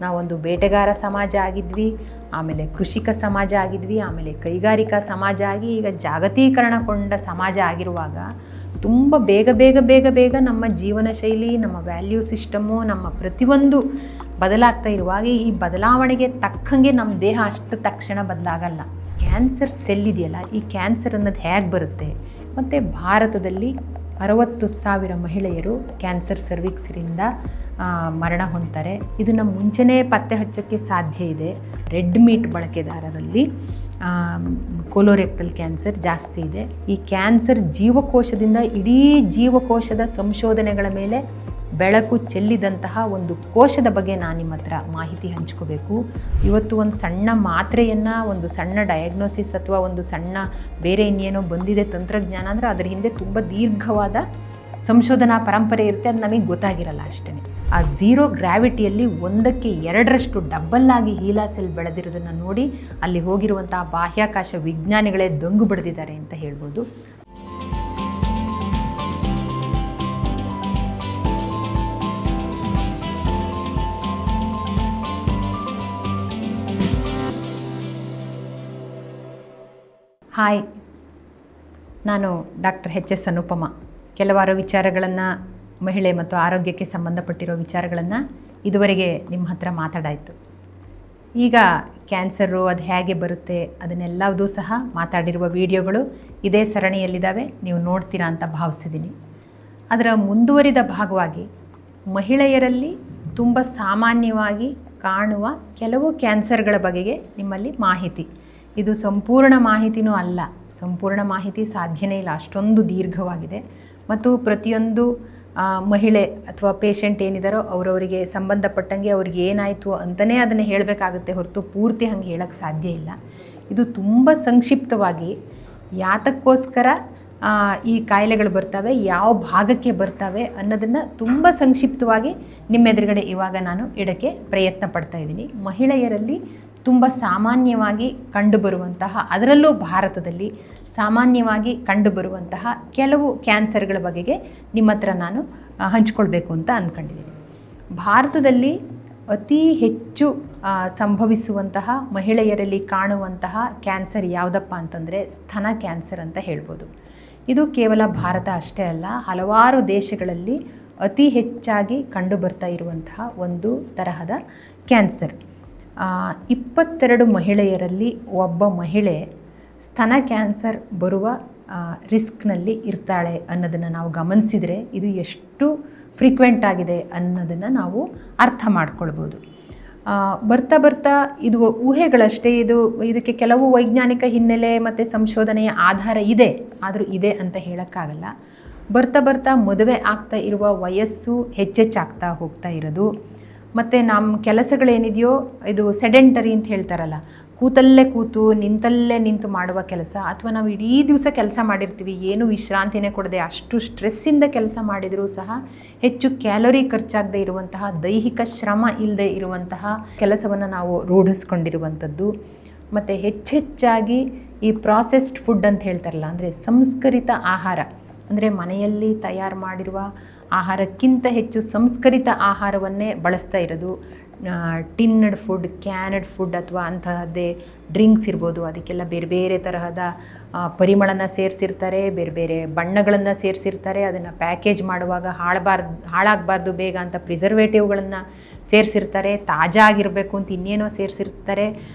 ನಾವೊಂದು ಬೇಟೆಗಾರ ಸಮಾಜ ಆಗಿದ್ವಿ, ಆಮೇಲೆ ಕೃಷಿಕ ಸಮಾಜ ಆಗಿದ್ವಿ, ಆಮೇಲೆ ಕೈಗಾರಿಕಾ ಸಮಾಜ ಆಗಿ ಈಗ ಜಾಗತೀಕರಣಗೊಂಡ ಸಮಾಜ ಆಗಿರುವಾಗ ತುಂಬ ಬೇಗ ನಮ್ಮ ಜೀವನ ಶೈಲಿ, ನಮ್ಮ ವ್ಯಾಲ್ಯೂ ಸಿಸ್ಟಮ್ಮು, ನಮ್ಮ ಪ್ರತಿಯೊಂದು ಬದಲಾಗ್ತಾ ಇರುವಾಗ ಈ ಬದಲಾವಣೆಗೆ ತಕ್ಕಂಗೆ ನಮ್ಮ ದೇಹ ಅಷ್ಟು ತಕ್ಷಣ ಬದಲಾಗಲ್ಲ. ಕ್ಯಾನ್ಸರ್ ಸೆಲ್ ಇದೆಯಲ್ಲ, ಈ ಕ್ಯಾನ್ಸರ್ ಅನ್ನೋದು ಹೇಗೆ ಬರುತ್ತೆ, ಮತ್ತು ಭಾರತದಲ್ಲಿ 60,000 ಮಹಿಳೆಯರು ಕ್ಯಾನ್ಸರ್ ಸರ್ವಿಕ್ಸ್ರಿಂದ ಮರಣ ಹೊಂದ್ತಾರೆ. ಇದನ್ನು ಮುಂಚೆನೇ ಪತ್ತೆ ಹಚ್ಚೋಕ್ಕೆ ಸಾಧ್ಯ ಇದೆ. ರೆಡ್ ಮೀಟ್ ಬಳಕೆದಾರರಲ್ಲಿ ಕೊಲೋರೆಕ್ಟಲ್ ಕ್ಯಾನ್ಸರ್ ಜಾಸ್ತಿ ಇದೆ. ಈ ಕ್ಯಾನ್ಸರ್ ಜೀವಕೋಶದಿಂದ ಇಡೀ ಜೀವಕೋಶದ ಸಂಶೋಧನೆಗಳ ಮೇಲೆ ಬೆಳಕು ಚೆಲ್ಲಿದಂತಹ ಒಂದು ಕೋಶದ ಬಗ್ಗೆ ನಾನು ನಿಮ್ಮ ಹತ್ರ ಮಾಹಿತಿ ಹಂಚ್ಕೋಬೇಕು. ಇವತ್ತು ಒಂದು ಸಣ್ಣ ಮಾತ್ರೆಯನ್ನು, ಒಂದು ಸಣ್ಣ ಡಯಾಗ್ನೋಸಿಸ್ ಅಥವಾ ಒಂದು ಸಣ್ಣ ಬೇರೆ ಇನ್ನೇನೋ ಬಂದಿದೆ ತಂತ್ರಜ್ಞಾನ ಅಂದರೆ ಅದರ ಹಿಂದೆ ತುಂಬ ದೀರ್ಘವಾದ ಸಂಶೋಧನಾ ಪರಂಪರೆ ಇರುತ್ತೆ. ಅದು ನಮಗೆ ಗೊತ್ತಾಗಿರಲ್ಲ ಅಷ್ಟೇ. ಆ ಝೀರೋ ಗ್ರಾವಿಟಿಯಲ್ಲಿ 1ಕ್ಕೆ 2ರಷ್ಟು ಡಬ್ಬಲ್ ಆಗಿ ಹೀಲಾ ಸೆಲ್ ಬೆಳೆದಿರೋದನ್ನು ನೋಡಿ ಅಲ್ಲಿ ಹೋಗಿರುವಂತಹ ಬಾಹ್ಯಾಕಾಶ ವಿಜ್ಞಾನಿಗಳೇ ದಂಗು ಬಡಿದಿದ್ದಾರೆ ಅಂತ ಹೇಳ್ಬೋದು. ಹಾಯ್, ನಾನು ಡಾಕ್ಟರ್ ಎಚ್.ಎಸ್. ಅನುಪಮಾ. ಕೆಲವಾರು ವಿಚಾರಗಳನ್ನು, ಮಹಿಳೆ ಮತ್ತು ಆರೋಗ್ಯಕ್ಕೆ ಸಂಬಂಧಪಟ್ಟಿರೋ ವಿಚಾರಗಳನ್ನು ಇದುವರೆಗೆ ನಿಮ್ಮ ಹತ್ರ ಮಾತಾಡಾಯಿತು. ಈಗ ಕ್ಯಾನ್ಸರು ಅದು ಹೇಗೆ ಬರುತ್ತೆ ಅದನ್ನೆಲ್ಲವೂ ಸಹ ಮಾತಾಡಿರುವ ವಿಡಿಯೋಗಳು ಇದೇ ಸರಣಿಯಲ್ಲಿದ್ದಾವೆ, ನೀವು ನೋಡ್ತೀರಾ ಅಂತ ಭಾವಿಸಿದ್ದೀನಿ. ಅದರ ಮುಂದುವರಿದ ಭಾಗವಾಗಿ ಮಹಿಳೆಯರಲ್ಲಿ ತುಂಬ ಸಾಮಾನ್ಯವಾಗಿ ಕಾಣುವ ಕೆಲವು ಕ್ಯಾನ್ಸರ್ಗಳ ಬಗೆಗೆ ನಿಮ್ಮಲ್ಲಿ ಮಾಹಿತಿ. ಇದು ಸಂಪೂರ್ಣ ಮಾಹಿತಿನೂ ಅಲ್ಲ, ಸಂಪೂರ್ಣ ಮಾಹಿತಿ ಸಾಧ್ಯನೇ ಇಲ್ಲ, ಅಷ್ಟೊಂದು ದೀರ್ಘವಾಗಿದೆ. ಮತ್ತು ಪ್ರತಿಯೊಂದು ಮಹಿಳೆ ಅಥವಾ ಪೇಷಂಟ್ ಏನಿದ್ದಾರೋ ಅವರವರಿಗೆ ಸಂಬಂಧಪಟ್ಟಂಗೆ ಅವ್ರಿಗೆ ಏನಾಯಿತು ಅಂತಲೇ ಅದನ್ನು ಹೇಳಬೇಕಾಗುತ್ತೆ ಹೊರತು ಪೂರ್ತಿ ಹಂಗೆ ಹೇಳೋಕ್ಕೆ ಸಾಧ್ಯ ಇಲ್ಲ. ಇದು ತುಂಬ ಸಂಕ್ಷಿಪ್ತವಾಗಿ ಯಾತಕ್ಕೋಸ್ಕರ ಈ ಕಾಯಿಲೆಗಳು ಬರ್ತವೆ, ಯಾವ ಭಾಗಕ್ಕೆ ಬರ್ತವೆ ಅನ್ನೋದನ್ನು ತುಂಬ ಸಂಕ್ಷಿಪ್ತವಾಗಿ ನಿಮ್ಮೆದುರುಗಡೆ ಇವಾಗ ನಾನು ಇಡೋಕ್ಕೆ ಪ್ರಯತ್ನ ಪಡ್ತಾ ಇದ್ದೀನಿ. ಮಹಿಳೆಯರಲ್ಲಿ ತುಂಬ ಸಾಮಾನ್ಯವಾಗಿ ಕಂಡುಬರುವಂತಹ, ಅದರಲ್ಲೂ ಭಾರತದಲ್ಲಿ ಸಾಮಾನ್ಯವಾಗಿ ಕಂಡುಬರುವಂತಹ ಕೆಲವು ಕ್ಯಾನ್ಸರ್ಗಳ ಬಗೆಗೆ ನಿಮ್ಮ ಹತ್ರ ನಾನು ಹಂಚ್ಕೊಳ್ಬೇಕು ಅಂತ ಅಂದ್ಕೊಂಡಿದ್ದೀನಿ. ಭಾರತದಲ್ಲಿ ಅತಿ ಹೆಚ್ಚು ಸಂಭವಿಸುವಂತಹ, ಮಹಿಳೆಯರಲ್ಲಿ ಕಾಣುವಂತಹ ಕ್ಯಾನ್ಸರ್ ಯಾವುದಪ್ಪ ಅಂತಂದರೆ ಸ್ತನ ಕ್ಯಾನ್ಸರ್ ಅಂತ ಹೇಳ್ಬೋದು. ಇದು ಕೇವಲ ಭಾರತ ಅಷ್ಟೇ ಅಲ್ಲ, ಹಲವಾರು ದೇಶಗಳಲ್ಲಿ ಅತಿ ಹೆಚ್ಚಾಗಿ ಕಂಡುಬರ್ತಾ ಇರುವಂತಹ ಒಂದು ತರಹದ ಕ್ಯಾನ್ಸರ್. 22 ಮಹಿಳೆಯರಲ್ಲಿ ಒಬ್ಬ ಮಹಿಳೆ ಸ್ತನ ಕ್ಯಾನ್ಸರ್ ಬರುವ ರಿಸ್ಕ್ನಲ್ಲಿ ಇರ್ತಾಳೆ ಅನ್ನೋದನ್ನು ನಾವು ಗಮನಿಸಿದರೆ ಇದು ಎಷ್ಟು ಫ್ರೀಕ್ವೆಂಟ್ ಆಗಿದೆ ಅನ್ನೋದನ್ನು ನಾವು ಅರ್ಥ ಮಾಡ್ಕೊಳ್ಬೋದು. ಬರ್ತಾ ಇದು ಊಹೆಗಳಷ್ಟೇ. ಇದಕ್ಕೆ ಕೆಲವು ವೈಜ್ಞಾನಿಕ ಹಿನ್ನೆಲೆ ಮತ್ತು ಸಂಶೋಧನೆಯ ಆಧಾರ ಇದೆ, ಆದರೂ ಇದೆ ಅಂತ ಹೇಳೋಕ್ಕಾಗಲ್ಲ. ಬರ್ತಾ ಮದುವೆ ಆಗ್ತಾ ಇರುವ ವಯಸ್ಸು ಹೆಚ್ಚೆಚ್ಚಾಗ್ತಾ ಹೋಗ್ತಾ ಇರೋದು, ಮತ್ತು ನಮ್ಮ ಕೆಲಸಗಳೇನಿದೆಯೋ ಇದು ಸೆಡೆಂಟರಿ ಅಂತ ಹೇಳ್ತಾರಲ್ಲ, ಕೂತಲ್ಲೇ ಕೂತು ನಿಂತಲ್ಲೇ ನಿಂತು ಮಾಡುವ ಕೆಲಸ, ಅಥವಾ ನಾವು ಇಡೀ ದಿವಸ ಕೆಲಸ ಮಾಡಿರ್ತೀವಿ, ಏನು ವಿಶ್ರಾಂತಿನೇ ಕೊಡದೆ ಅಷ್ಟು ಸ್ಟ್ರೆಸ್ಸಿಂದ ಕೆಲಸ ಮಾಡಿದರೂ ಸಹ ಹೆಚ್ಚು ಕ್ಯಾಲೋರಿ ಖರ್ಚಾಗದೇ ಇರುವಂತಹ, ದೈಹಿಕ ಶ್ರಮ ಇಲ್ಲದೆ ಇರುವಂತಹ ಕೆಲಸವನ್ನು ನಾವು ರೂಢಿಸ್ಕೊಂಡಿರುವಂಥದ್ದು. ಮತ್ತು ಹೆಚ್ಚೆಚ್ಚಾಗಿ ಈ ಪ್ರಾಸೆಸ್ಡ್ ಫುಡ್ ಅಂತ ಹೇಳ್ತಾರಲ್ಲ, ಅಂದರೆ ಸಂಸ್ಕರಿತ ಆಹಾರ, ಅಂದರೆ ಮನೆಯಲ್ಲಿ ತಯಾರು ಮಾಡಿರುವ ಆಹಾರಕ್ಕಿಂತ ಹೆಚ್ಚು ಸಂಸ್ಕರಿತ ಆಹಾರವನ್ನೇ ಬಳಸ್ತಾ ಇರೋದು. ಟಿನ್ನಡ್ ಫುಡ್, ಕ್ಯಾನಡ್ ಫುಡ್ ಅಥವಾ ಅಂತಹದ್ದೇ ಡ್ರಿಂಕ್ಸ್ ಇರ್ಬೋದು, ಅದಕ್ಕೆಲ್ಲ ಬೇರೆ ಬೇರೆ ತರಹದ ಪರಿಮಳನ ಸೇರಿಸಿರ್ತಾರೆ, ಬೇರೆ ಬೇರೆ ಬಣ್ಣಗಳನ್ನು ಸೇರಿಸಿರ್ತಾರೆ. ಅದನ್ನು ಪ್ಯಾಕೇಜ್ ಮಾಡುವಾಗ ಹಾಳಾಗಬಾರ್ದು ಬೇಗ ಅಂತ ಪ್ರಿಸರ್ವೇಟಿವ್ಗಳನ್ನು ಸೇರಿಸಿರ್ತಾರೆ, ತಾಜಾ ಆಗಿರಬೇಕು ಅಂತ ಇನ್ನೇನೋ ಸೇರಿಸಿರ್ತಾರೆ.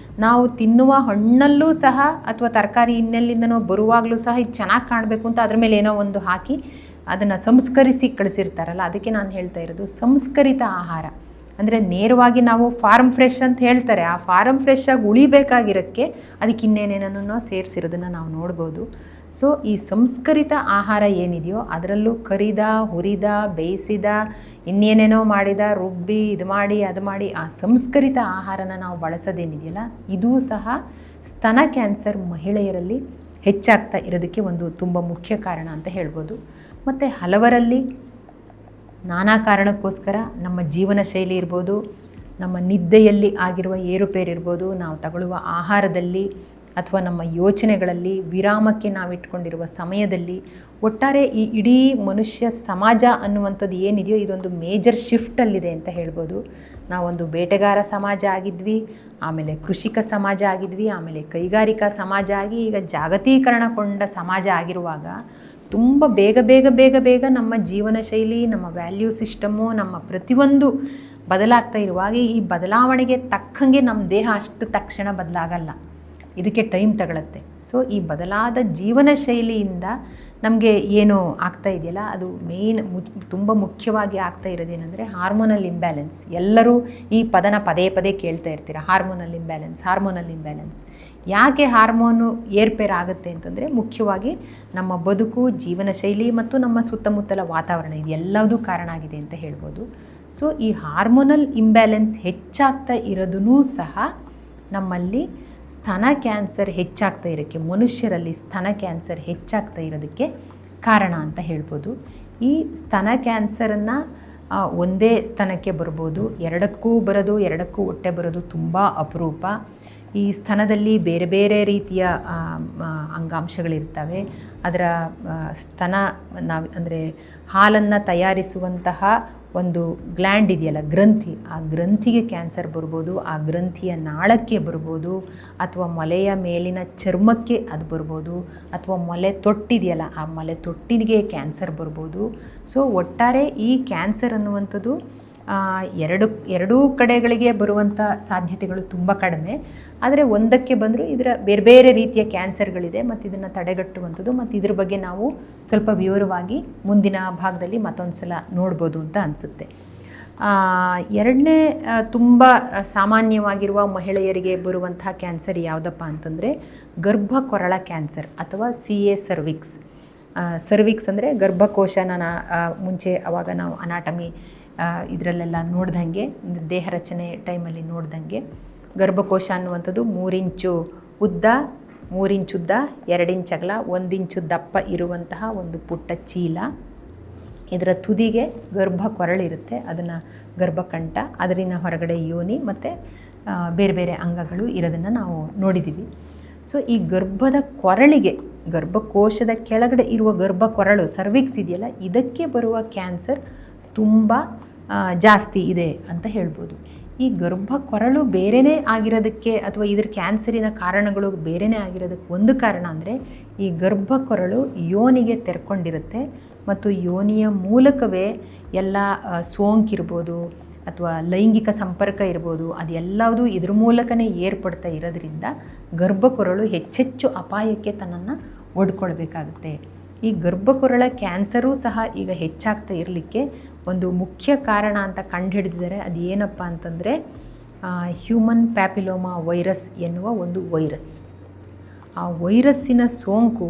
ನಾವು ತಿನ್ನುವ ಹಣ್ಣಲ್ಲೂ ಸಹ ಅಥವಾ ತರಕಾರಿ ಇನ್ನೆಲ್ಲಿಂದನೋ ಬರುವಾಗಲೂ ಸಹ ಇದು ಚೆನ್ನಾಗಿ ಕಾಣಬೇಕು ಅಂತ ಅದ್ರ ಮೇಲೆ ಏನೋ ಒಂದು ಹಾಕಿ ಅದನ್ನು ಸಂಸ್ಕರಿಸಿ ಕಳಿಸಿರ್ತಾರಲ್ಲ, ಅದಕ್ಕೆ ನಾನು ಹೇಳ್ತಾ ಇರೋದು ಸಂಸ್ಕರಿತ ಆಹಾರ. ಅಂದರೆ ನೇರವಾಗಿ ನಾವು ಫಾರ್ಮ್ ಫ್ರೆಶ್ ಅಂತ ಹೇಳ್ತಾರೆ, ಆ ಫಾರ್ಮ್ ಫ್ರೆಶ್ ಆಗಿ ಉಳಿಬೇಕಾಗಿರೋಕ್ಕೆ ಅದಕ್ಕೆ ಇನ್ನೇನೇನೋ ಸೇರಿಸಿರೋದನ್ನು ನಾವು ನೋಡ್ಬೋದು. ಸೊ ಈ ಸಂಸ್ಕರಿತ ಆಹಾರ ಏನಿದೆಯೋ ಅದರಲ್ಲೂ ಕರಿದ, ಹುರಿದ, ಬೇಯಿಸಿದ, ಇನ್ನೇನೇನೋ ಮಾಡಿದ, ರುಬ್ಬಿ, ಇದು ಮಾಡಿ ಅದು ಮಾಡಿ ಆ ಸಂಸ್ಕರಿತ ಆಹಾರನ ನಾವು ಬಳಸೋದೇನಿದೆಯಲ್ಲ, ಇದೂ ಸಹ ಸ್ತನ ಕ್ಯಾನ್ಸರ್ ಮಹಿಳೆಯರಲ್ಲಿ ಹೆಚ್ಚಾಗ್ತಾ ಇರೋದಕ್ಕೆ ಒಂದು ತುಂಬ ಮುಖ್ಯ ಕಾರಣ ಅಂತ ಹೇಳ್ಬೋದು. ಮತ್ತು ಹಲವರಲ್ಲಿ ನಾನಾ ಕಾರಣಕ್ಕೋಸ್ಕರ ನಮ್ಮ ಜೀವನ ಶೈಲಿ ಇರ್ಬೋದು, ನಮ್ಮ ನಿದ್ದೆಯಲ್ಲಿ ಆಗಿರುವ ಏರುಪೇರಿರ್ಬೋದು, ನಾವು ತಗೊಳ್ಳುವ ಆಹಾರದಲ್ಲಿ ಅಥವಾ ನಮ್ಮ ಯೋಚನೆಗಳಲ್ಲಿ, ವಿರಾಮಕ್ಕೆ ನಾವಿಟ್ಕೊಂಡಿರುವ ಸಮಯದಲ್ಲಿ, ಒಟ್ಟಾರೆ ಈ ಇಡೀ ಮನುಷ್ಯ ಸಮಾಜ ಅನ್ನುವಂಥದ್ದು ಏನಿದೆಯೋ ಇದೊಂದು ಮೇಜರ್ ಶಿಫ್ಟಲ್ಲಿದೆ ಅಂತ ಹೇಳ್ಬೋದು. ನಾವೊಂದು ಬೇಟೆಗಾರ ಸಮಾಜ ಆಗಿದ್ವಿ, ಆಮೇಲೆ ಕೃಷಿಕ ಸಮಾಜ ಆಗಿದ್ವಿ, ಆಮೇಲೆ ಕೈಗಾರಿಕಾ ಸಮಾಜ ಆಗಿ ಈಗ ಜಾಗತೀಕರಣಗೊಂಡ ಸಮಾಜ ಆಗಿರುವಾಗ ತುಂಬ ಬೇಗ ಬೇಗ ಬೇಗ ಬೇಗ ನಮ್ಮ ಜೀವನ ಶೈಲಿ, ನಮ್ಮ ವ್ಯಾಲ್ಯೂ ಸಿಸ್ಟಮ್ಮು, ನಮ್ಮ ಪ್ರತಿಯೊಂದು ಬದಲಾಗ್ತಾ ಇರುವಾಗ ಈ ಬದಲಾವಣೆಗೆ ತಕ್ಕಂಗೆ ನಮ್ಮ ದೇಹ ಅಷ್ಟು ತಕ್ಷಣ ಬದಲಾಗಲ್ಲ, ಇದಕ್ಕೆ ಟೈಮ್ ತಗೊಳುತ್ತೆ. ಸೊ ಈ ಬದಲಾದ ಜೀವನ ಶೈಲಿಯಿಂದ ನಮಗೆ ಏನು ಆಗ್ತಾ ಇದೆಯಲ್ಲ, ಅದು ತುಂಬ ಮುಖ್ಯವಾಗಿ ಆಗ್ತಾ ಇರೋದೇನೆಂದರೆ ಹಾರ್ಮೋನಲ್ ಇಂಬ್ಯಾಲೆನ್ಸ್. ಎಲ್ಲರೂ ಈ ಪದನ ಪದೇ ಪದೇ ಕೇಳ್ತಾ ಇರ್ತೀರ, ಹಾರ್ಮೋನಲ್ ಇಂಬ್ಯಾಲೆನ್ಸ್, ಹಾರ್ಮೋನಲ್ ಇಂಬ್ಯಾಲೆನ್ಸ್. ಯಾಕೆ ಹಾರ್ಮೋನು ಏರ್ಪೇರ್ ಆಗುತ್ತೆ ಅಂತಂದರೆ, ಮುಖ್ಯವಾಗಿ ನಮ್ಮ ಬದುಕು, ಜೀವನ ಶೈಲಿ ಮತ್ತು ನಮ್ಮ ಸುತ್ತಮುತ್ತಲ ವಾತಾವರಣ ಇದೆಲ್ಲದೂ ಕಾರಣ ಆಗಿದೆ ಅಂತ ಹೇಳ್ಬೋದು. ಸೊ ಈ ಹಾರ್ಮೋನಲ್ ಇಂಬ್ಯಾಲೆನ್ಸ್ ಹೆಚ್ಚಾಗ್ತಾ ಇರೋದೂ ಸಹ ನಮ್ಮಲ್ಲಿ ಸ್ತನ ಕ್ಯಾನ್ಸರ್ ಹೆಚ್ಚಾಗ್ತಾ ಇರೋಕ್ಕೆ, ಮನುಷ್ಯರಲ್ಲಿ ಸ್ತನ ಕ್ಯಾನ್ಸರ್ ಹೆಚ್ಚಾಗ್ತಾ ಇರೋದಕ್ಕೆ ಕಾರಣ ಅಂತ ಹೇಳ್ಬೋದು. ಈ ಸ್ತನ ಕ್ಯಾನ್ಸರನ್ನು ಒಂದೇ ಸ್ತನಕ್ಕೆ ಬರ್ಬೋದು, ಎರಡಕ್ಕೂ ಬರೋದು, ಎರಡಕ್ಕೂ ಹೊಟ್ಟೆ ಬರೋದು ತುಂಬ ಅಪರೂಪ. ಈ ಸ್ತನದಲ್ಲಿ ಬೇರೆ ಬೇರೆ ರೀತಿಯ ಅಂಗಾಂಶಗಳಿರ್ತವೆ. ಅದರ ಸ್ತನ ಅಂದರೆ ಹಾಲನ್ನು ತಯಾರಿಸುವಂತಹ ಒಂದು ಗ್ಲ್ಯಾಂಡ್ ಇದೆಯಲ್ಲ, ಗ್ರಂಥಿ, ಆ ಗ್ರಂಥಿಗೆ ಕ್ಯಾನ್ಸರ್ ಬರ್ಬೋದು, ಆ ಗ್ರಂಥಿಯ ನಾಳಕ್ಕೆ ಬರ್ಬೋದು, ಅಥವಾ ಮೊಲೆಯ ಮೇಲಿನ ಚರ್ಮಕ್ಕೆ ಅದು ಬರ್ಬೋದು, ಅಥವಾ ಮೊಲೆ ತೊಟ್ಟಿದೆಯಲ್ಲ ಆ ಮೊಲೆ ತೊಟ್ಟಿಗೆ ಕ್ಯಾನ್ಸರ್ ಬರ್ಬೋದು. ಸೊ ಒಟ್ಟಾರೆ ಈ ಕ್ಯಾನ್ಸರ್ ಅನ್ನುವಂಥದ್ದು ಎರಡೂ ಕಡೆಗಳಿಗೆ ಬರುವಂಥ ಸಾಧ್ಯತೆಗಳು ತುಂಬ ಕಡಿಮೆ. ಆದರೆ ಒಂದಕ್ಕೆ ಬಂದರೂ ಇದರ ಬೇರೆ ಬೇರೆ ರೀತಿಯ ಕ್ಯಾನ್ಸರ್ಗಳಿದೆ ಮತ್ತು ಇದನ್ನು ತಡೆಗಟ್ಟುವಂಥದ್ದು, ಮತ್ತು ಇದ್ರ ಬಗ್ಗೆ ನಾವು ಸ್ವಲ್ಪ ವಿವರವಾಗಿ ಮುಂದಿನ ಭಾಗದಲ್ಲಿ ಮತ್ತೊಂದು ಸಲ ನೋಡ್ಬೋದು ಅಂತ ಅನಿಸುತ್ತೆ. ಎರಡನೇ ತುಂಬ ಸಾಮಾನ್ಯವಾಗಿರುವ ಮಹಿಳೆಯರಿಗೆ ಬರುವಂತಹ ಕ್ಯಾನ್ಸರ್ ಯಾವುದಪ್ಪ ಅಂತಂದರೆ ಗರ್ಭಕೊರಳ ಕ್ಯಾನ್ಸರ್ ಅಥವಾ CA ಸರ್ವಿಕ್ಸ್. ಸರ್ವಿಕ್ಸ್ ಅಂದರೆ ಗರ್ಭಕೋಶ. ನಾನು ಮುಂಚೆ ಅವಾಗ ನಾವು ಅನಾಟಮಿ ಇದರಲ್ಲೆಲ್ಲ ನೋಡ್ದಂಗೆ, ದೇಹ ರಚನೆ ಟೈಮಲ್ಲಿ ನೋಡ್ದಂಗೆ, ಗರ್ಭಕೋಶ ಅನ್ನುವಂಥದ್ದು 3 ಇಂಚು ಉದ್ದ, 3 ಇಂಚು ಉದ್ದ, 2 ಇಂಚ್ ಅಗಲ, 1 ಇಂಚು ದಪ್ಪ ಇರುವಂತಹ ಒಂದು ಪುಟ್ಟ ಚೀಲ. ಇದರ ತುದಿಗೆ ಗರ್ಭ ಕೊರಳಿರುತ್ತೆ, ಅದನ್ನು ಗರ್ಭಕಂಠ, ಅದರಿನ ಹೊರಗಡೆ ಯೋನಿ ಮತ್ತು ಬೇರೆ ಬೇರೆ ಅಂಗಗಳು ಇರೋದನ್ನು ನಾವು ನೋಡಿದ್ದೀವಿ. ಸೊ ಈ ಗರ್ಭದ ಕೊರಳಿಗೆ, ಗರ್ಭಕೋಶದ ಕೆಳಗಡೆ ಇರುವ ಗರ್ಭ ಕೊರಳು ಸರ್ವಿಕ್ಸ್ ಇದೆಯಲ್ಲ, ಇದಕ್ಕೆ ಬರುವ ಕ್ಯಾನ್ಸರ್ ತುಂಬ ಜಾಸ್ತಿ ಇದೆ ಅಂತ ಹೇಳ್ಬೋದು. ಈ ಗರ್ಭ ಕೊರಳು ಬೇರೆಯೇ ಆಗಿರೋದಕ್ಕೆ ಅಥವಾ ಇದ್ರ ಕ್ಯಾನ್ಸರಿನ ಕಾರಣಗಳು ಬೇರೆಯೇ ಆಗಿರೋದಕ್ಕೆ ಒಂದು ಕಾರಣ ಅಂದರೆ, ಈ ಗರ್ಭ ಕೊರಳು ಯೋನಿಗೆ ತೆರ್ಕೊಂಡಿರುತ್ತೆ ಮತ್ತು ಯೋನಿಯ ಮೂಲಕವೇ ಎಲ್ಲ ಸೋಂಕಿರ್ಬೋದು ಅಥವಾ ಲೈಂಗಿಕ ಸಂಪರ್ಕ ಇರ್ಬೋದು, ಅದೆಲ್ಲವೂ ಇದ್ರ ಮೂಲಕನೇ ಏರ್ಪಡ್ತಾ ಇರೋದ್ರಿಂದ ಗರ್ಭಕೊರಳು ಹೆಚ್ಚೆಚ್ಚು ಅಪಾಯಕ್ಕೆ ತನ್ನನ್ನು ಒಡ್ಕೊಳ್ಬೇಕಾಗುತ್ತೆ. ಈ ಗರ್ಭಕೊರಳ ಕ್ಯಾನ್ಸರೂ ಸಹ ಈಗ ಹೆಚ್ಚಾಗ್ತಾ ಇರಲಿಕ್ಕೆ ಒಂದು ಮುಖ್ಯ ಕಾರಣ ಅಂತ ಕಂಡುಹಿಡಿದಿದ್ದಾರೆ. ಅದು ಏನಪ್ಪ ಅಂತಂದರೆ ಹ್ಯೂಮನ್ ಪ್ಯಾಪಿಲೋಮಾ ವೈರಸ್ ಎನ್ನುವ ಒಂದು ವೈರಸ್. ಆ ವೈರಸ್ಸಿನ ಸೋಂಕು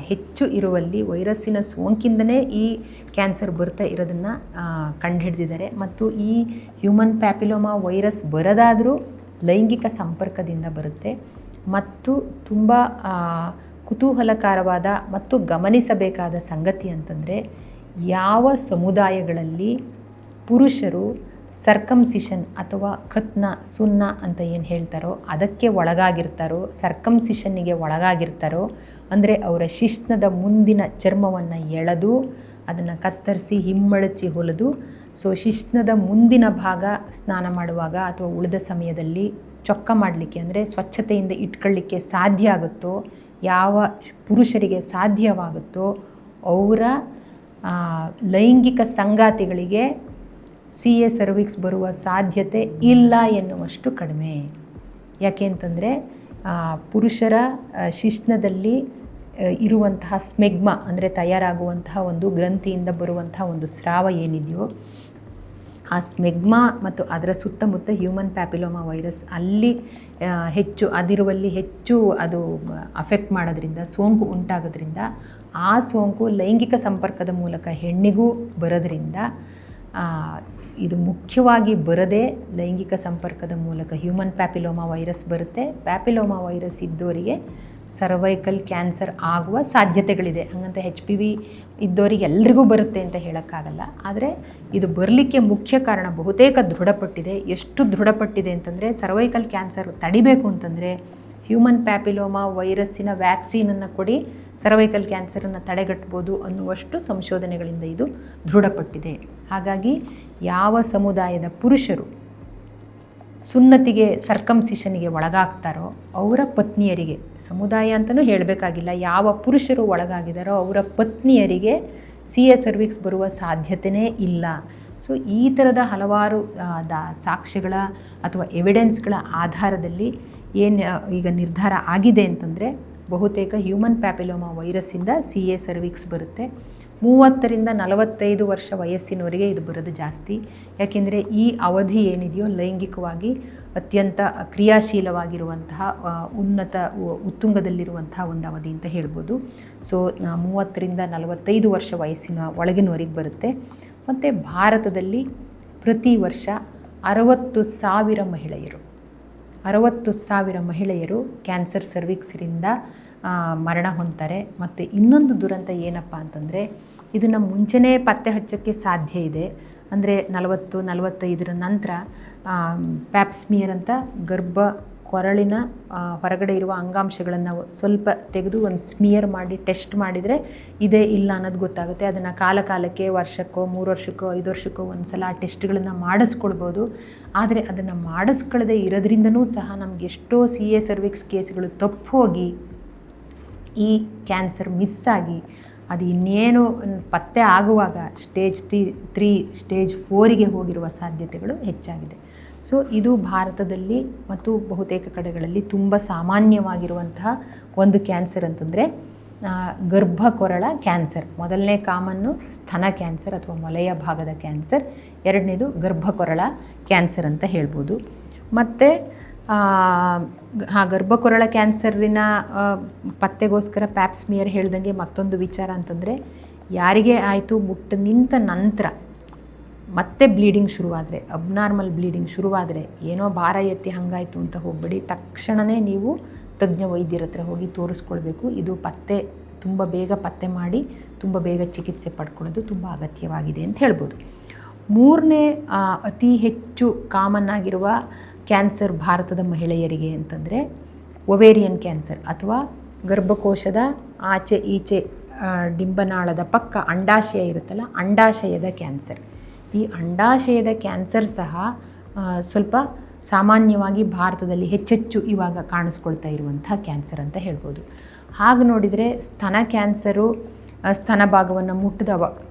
ಹೆಚ್ಚು ಇರುವಲ್ಲಿ ವೈರಸ್ಸಿನ ಸೋಂಕಿಂದನೇ ಈ ಕ್ಯಾನ್ಸರ್ ಬರ್ತಾ ಇರೋದನ್ನು ಕಂಡುಹಿಡಿದಿದ್ದಾರೆ. ಮತ್ತು ಈ ಹ್ಯೂಮನ್ ಪ್ಯಾಪಿಲೋಮಾ ವೈರಸ್ ಬರೋದಾದರೂ ಲೈಂಗಿಕ ಸಂಪರ್ಕದಿಂದ ಬರುತ್ತೆ. ಮತ್ತು ತುಂಬ ಕುತೂಹಲಕರವಾದ ಮತ್ತು ಗಮನಿಸಬೇಕಾದ ಸಂಗತಿ ಅಂತಂದರೆ, ಯಾವ ಸಮುದಾಯಗಳಲ್ಲಿ ಪುರುಷರು ಸರ್ಕಮ್ಸಿಷನ್ ಅಥವಾ ಖತ್ನ ಸುನ್ನ ಅಂತ ಏನು ಹೇಳ್ತಾರೋ ಅದಕ್ಕೆ ಒಳಗಾಗಿರ್ತಾರೋ, ಸರ್ಕಮ್ಸಿಷನ್ನಿಗೆ ಒಳಗಾಗಿರ್ತಾರೋ, ಅಂದರೆ ಅವರ ಶಿಶ್ನದ ಮುಂದಿನ ಚರ್ಮವನ್ನು ಎಳೆದು ಅದನ್ನು ಕತ್ತರಿಸಿ ಹಿಮ್ಮಡಚಿ ಹೊಲಿದು, ಸೊ ಶಿಶ್ನದ ಮುಂದಿನ ಭಾಗ ಸ್ನಾನ ಮಾಡುವಾಗ ಅಥವಾ ಉಳಿದ ಸಮಯದಲ್ಲಿ ಚೊಕ್ಕ ಮಾಡಲಿಕ್ಕೆ ಅಂದರೆ ಸ್ವಚ್ಛತೆಯಿಂದ ಇಟ್ಕೊಳ್ಳಿಕ್ಕೆ ಸಾಧ್ಯ ಆಗುತ್ತೋ, ಯಾವ ಪುರುಷರಿಗೆ ಸಾಧ್ಯವಾಗುತ್ತೋ ಅವರ ಲೈಂಗಿಕ ಸಂಗಾತಿಗಳಿಗೆ CA ಸರ್ವಿಕ್ಸ್ ಬರುವ ಸಾಧ್ಯತೆ ಇಲ್ಲ ಎನ್ನುವಷ್ಟು ಕಡಿಮೆ. ಯಾಕೆ ಅಂತಂದರೆ ಪುರುಷರ ಶಿಶ್ನದಲ್ಲಿ ಇರುವಂತಹ ಸ್ಮೆಗ್ಮಾ ಅಂದರೆ ತಯಾರಾಗುವಂತಹ ಒಂದು ಗ್ರಂಥಿಯಿಂದ ಬರುವಂತಹ ಒಂದು ಸ್ರಾವ ಏನಿದೆಯೋ, ಆ ಸ್ಮೆಗ್ಮಾ ಮತ್ತು ಅದರ ಸುತ್ತಮುತ್ತ ಹ್ಯೂಮನ್ ಪ್ಯಾಪಿಲೋಮಾ ವೈರಸ್ ಅಲ್ಲಿ ಅದಿರುವಲ್ಲಿ ಹೆಚ್ಚು ಅದು ಅಫೆಕ್ಟ್ ಮಾಡೋದ್ರಿಂದ, ಸೋಂಕು ಉಂಟಾಗೋದ್ರಿಂದ, ಆ ಸೋಂಕು ಲೈಂಗಿಕ ಸಂಪರ್ಕದ ಮೂಲಕ ಹೆಣ್ಣಿಗೂ ಬರೋದ್ರಿಂದ, ಇದು ಮುಖ್ಯವಾಗಿ ಬರದೆ ಲೈಂಗಿಕ ಸಂಪರ್ಕದ ಮೂಲಕ ಹ್ಯೂಮನ್ ಪ್ಯಾಪಿಲೋಮಾ ವೈರಸ್ ಬರುತ್ತೆ. ಪ್ಯಾಪಿಲೋಮಾ ವೈರಸ್ ಇದ್ದವರಿಗೆ ಸರ್ವೈಕಲ್ ಕ್ಯಾನ್ಸರ್ ಆಗುವ ಸಾಧ್ಯತೆಗಳಿದೆ. ಹಾಗಂತ HPV ಇದ್ದವರಿಗೆ ಎಲ್ರಿಗೂ ಬರುತ್ತೆ ಅಂತ ಹೇಳೋಕ್ಕಾಗಲ್ಲ. ಆದರೆ ಇದು ಬರಲಿಕ್ಕೆ ಮುಖ್ಯ ಕಾರಣ ಬಹುತೇಕ ದೃಢಪಟ್ಟಿದೆ. ಎಷ್ಟು ದೃಢಪಟ್ಟಿದೆ ಅಂತಂದರೆ, ಸರ್ವೈಕಲ್ ಕ್ಯಾನ್ಸರ್ ತಡಿಬೇಕು ಅಂತಂದರೆ ಹ್ಯೂಮನ್ ಪ್ಯಾಪಿಲೋಮಾ ವೈರಸ್ಸಿನ ವ್ಯಾಕ್ಸಿನನ್ನು ಕೊಡಿ, ಸರ್ವೈಕಲ್ ಕ್ಯಾನ್ಸರನ್ನು ತಡೆಗಟ್ಬೋದು ಅನ್ನುವಷ್ಟು ಸಂಶೋಧನೆಗಳಿಂದ ಇದು ದೃಢಪಟ್ಟಿದೆ. ಹಾಗಾಗಿ ಯಾವ ಸಮುದಾಯದ ಪುರುಷರು ಸುನ್ನತಿಗೆ ಸರ್ಕಮ್ಸಿಷನ್ಗೆ ಒಳಗಾಗ್ತಾರೋ ಅವರ ಪತ್ನಿಯರಿಗೆ, ಸಮುದಾಯ ಅಂತಲೂ ಹೇಳಬೇಕಾಗಿಲ್ಲ, ಯಾವ ಪುರುಷರು ಒಳಗಾಗಿದ್ದಾರೋ ಅವರ ಪತ್ನಿಯರಿಗೆ CA ಸರ್ವಿಕ್ಸ್ ಬರುವ ಸಾಧ್ಯತೆಯೇ ಇಲ್ಲ. ಸೊ ಈ ಥರದ ಹಲವಾರು ಸಾಕ್ಷ್ಯಗಳ ಅಥವಾ ಎವಿಡೆನ್ಸ್ಗಳ ಆಧಾರದಲ್ಲಿ ಏನು ಈಗ ನಿರ್ಧಾರ ಆಗಿದೆ ಅಂತಂದರೆ, ಬಹುತೇಕ ಹ್ಯೂಮನ್ ಪ್ಯಾಪಿಲೋಮಾ ವೈರಸ್ಸಿಂದ CA ಸರ್ವಿಕ್ಸ್ ಬರುತ್ತೆ. 30ರಿಂದ 45 ವರ್ಷ ವಯಸ್ಸಿನವರೆಗೆ ಇದು ಬರೋದು ಜಾಸ್ತಿ. ಯಾಕೆಂದರೆ ಈ ಅವಧಿ ಏನಿದೆಯೋ ಲೈಂಗಿಕವಾಗಿ ಅತ್ಯಂತ ಕ್ರಿಯಾಶೀಲವಾಗಿರುವಂತಹ ಉತ್ತುಂಗದಲ್ಲಿರುವಂತಹ ಒಂದು ಅವಧಿ ಅಂತ ಹೇಳ್ಬೋದು. ಸೊ 30ರಿಂದ 45 ವರ್ಷ ವಯಸ್ಸಿನ ಒಳಗಿನವರೆಗೆ ಬರುತ್ತೆ. ಮತ್ತು ಭಾರತದಲ್ಲಿ ಪ್ರತಿ ವರ್ಷ 60,000 ಮಹಿಳೆಯರು ಕ್ಯಾನ್ಸರ್ ಸರ್ವಿಕ್ಸ್ರಿಂದ ಮರಣ ಹೊಂದ್ತಾರೆ. ಮತ್ತು ಇನ್ನೊಂದು ದುರಂತ ಏನಪ್ಪ ಅಂತಂದರೆ, ಇದನ್ನು ಮುಂಚೆನೇ ಪತ್ತೆ ಹಚ್ಚೋಕ್ಕೆ ಸಾಧ್ಯ ಇದೆ. ಅಂದರೆ 40-45 ನಂತರ ಪ್ಯಾಪ್ಸ್ಮಿಯರ್ ಅಂತ ಗರ್ಭ ಕೊರಳಿನ ಹೊರಗಡೆ ಇರುವ ಅಂಗಾಂಶಗಳನ್ನು ಸ್ವಲ್ಪ ತೆಗೆದು ಒಂದು ಸ್ಮಿಯರ್ ಮಾಡಿ ಟೆಸ್ಟ್ ಮಾಡಿದರೆ ಇದೇ ಇಲ್ಲ ಅನ್ನೋದು ಗೊತ್ತಾಗುತ್ತೆ. ಅದನ್ನು ಕಾಲಕ್ಕೆ ವರ್ಷಕ್ಕೋ 3 ವರ್ಷಕ್ಕೋ 5 ವರ್ಷಕ್ಕೋ ಒಂದು ಸಲ ಆ ಟೆಸ್ಟ್ಗಳನ್ನು ಮಾಡಿಸ್ಕೊಳ್ಬೋದು. ಆದರೆ ಅದನ್ನು ಮಾಡಿಸ್ಕೊಳ್ಳದೆ ಇರೋದ್ರಿಂದನೂ ಸಹ ನಮಗೆ ಎಷ್ಟೋ CA ಸರ್ವಿಕ್ಸ್ ಕೇಸ್ಗಳು ತಪ್ಪು ಹೋಗಿ ಈ ಕ್ಯಾನ್ಸರ್ ಮಿಸ್ಸಾಗಿ ಅದು ಇನ್ನೇನು ಪತ್ತೆ ಆಗುವಾಗ ಸ್ಟೇಜ್ 3 ಸ್ಟೇಜ್ 4ಗೆ ಹೋಗಿರುವ ಸಾಧ್ಯತೆಗಳು ಹೆಚ್ಚಾಗಿದೆ. ಸೊ ಇದು ಭಾರತದಲ್ಲಿ ಮತ್ತು ಬಹುತೇಕ ಕಡೆಗಳಲ್ಲಿ ತುಂಬ ಸಾಮಾನ್ಯವಾಗಿರುವಂತಹ ಒಂದು ಕ್ಯಾನ್ಸರ್ ಅಂತಂದರೆ ಗರ್ಭಕೊರಳ ಕ್ಯಾನ್ಸರ್. ಮೊದಲನೇ ಕಾಮನ್ನು ಸ್ತನ ಕ್ಯಾನ್ಸರ್ ಅಥವಾ ಮೊಲೆಯ ಭಾಗದ ಕ್ಯಾನ್ಸರ್, ಎರಡನೇದು ಗರ್ಭಕೊರಳ ಕ್ಯಾನ್ಸರ್ ಅಂತ ಹೇಳ್ಬೋದು. ಮತ್ತು ಗರ್ಭಕೊರಳ ಕ್ಯಾನ್ಸರಿನ ಪತ್ತೆಗೋಸ್ಕರ ಪ್ಯಾಪ್ಸ್ಮಿಯರ್ ಹೇಳ್ದಂಗೆ ಮತ್ತೊಂದು ವಿಚಾರ ಅಂತಂದರೆ, ಯಾರಿಗೆ ಆಯಿತು ಮುಟ್ಟು ನಿಂತ ನಂತರ ಮತ್ತೆ ಬ್ಲೀಡಿಂಗ್ ಶುರುವಾದರೆ, ಅಬ್ನಾರ್ಮಲ್ ಬ್ಲೀಡಿಂಗ್ ಶುರುವಾದರೆ ಏನೋ ಭಾರ ಎತ್ತಿ ಹಾಗಾಯಿತು ಅಂತ ಹೋಗಬೇಡಿ, ತಕ್ಷಣವೇ ನೀವು ತಜ್ಞ ವೈದ್ಯರ ಹತ್ರ ಹೋಗಿ ತೋರಿಸ್ಕೊಳ್ಬೇಕು. ಇದು ತುಂಬ ಬೇಗ ಪತ್ತೆ ಮಾಡಿ ತುಂಬ ಬೇಗ ಚಿಕಿತ್ಸೆ ಪಡ್ಕೊಳ್ಳೋದು ತುಂಬ ಅಗತ್ಯವಾಗಿದೆ ಅಂತ ಹೇಳ್ಬೋದು. ಮೂರನೇ ಅತಿ ಹೆಚ್ಚು ಕಾಮನ್ ಆಗಿರುವ ಕ್ಯಾನ್ಸರ್ ಭಾರತದ ಮಹಿಳೆಯರಿಗೆ ಅಂತಂದರೆ ಒವೇರಿಯನ್ ಕ್ಯಾನ್ಸರ್ ಅಥವಾ ಗರ್ಭಕೋಶದ ಆಚೆ ಈಚೆ ಡಿಂಬನಾಳದ ಪಕ್ಕ ಅಂಡಾಶಯ ಇರುತ್ತಲ್ಲ, ಅಂಡಾಶಯದ ಕ್ಯಾನ್ಸರ್. ಈ ಅಂಡಾಶಯದ ಕ್ಯಾನ್ಸರ್ ಸಹ ಸ್ವಲ್ಪ ಸಾಮಾನ್ಯವಾಗಿ ಭಾರತದಲ್ಲಿ ಹೆಚ್ಚೆಚ್ಚು ಇವಾಗ ಕಾಣಿಸ್ಕೊಳ್ತಾ ಇರುವಂಥ ಕ್ಯಾನ್ಸರ್ ಅಂತ ಹೇಳ್ಬೋದು. ಹಾಗೆ ನೋಡಿದರೆ ಸ್ತನ ಕ್ಯಾನ್ಸರು ಸ್ತನ ಭಾಗವನ್ನು ಮುಟ್ಟಿದವ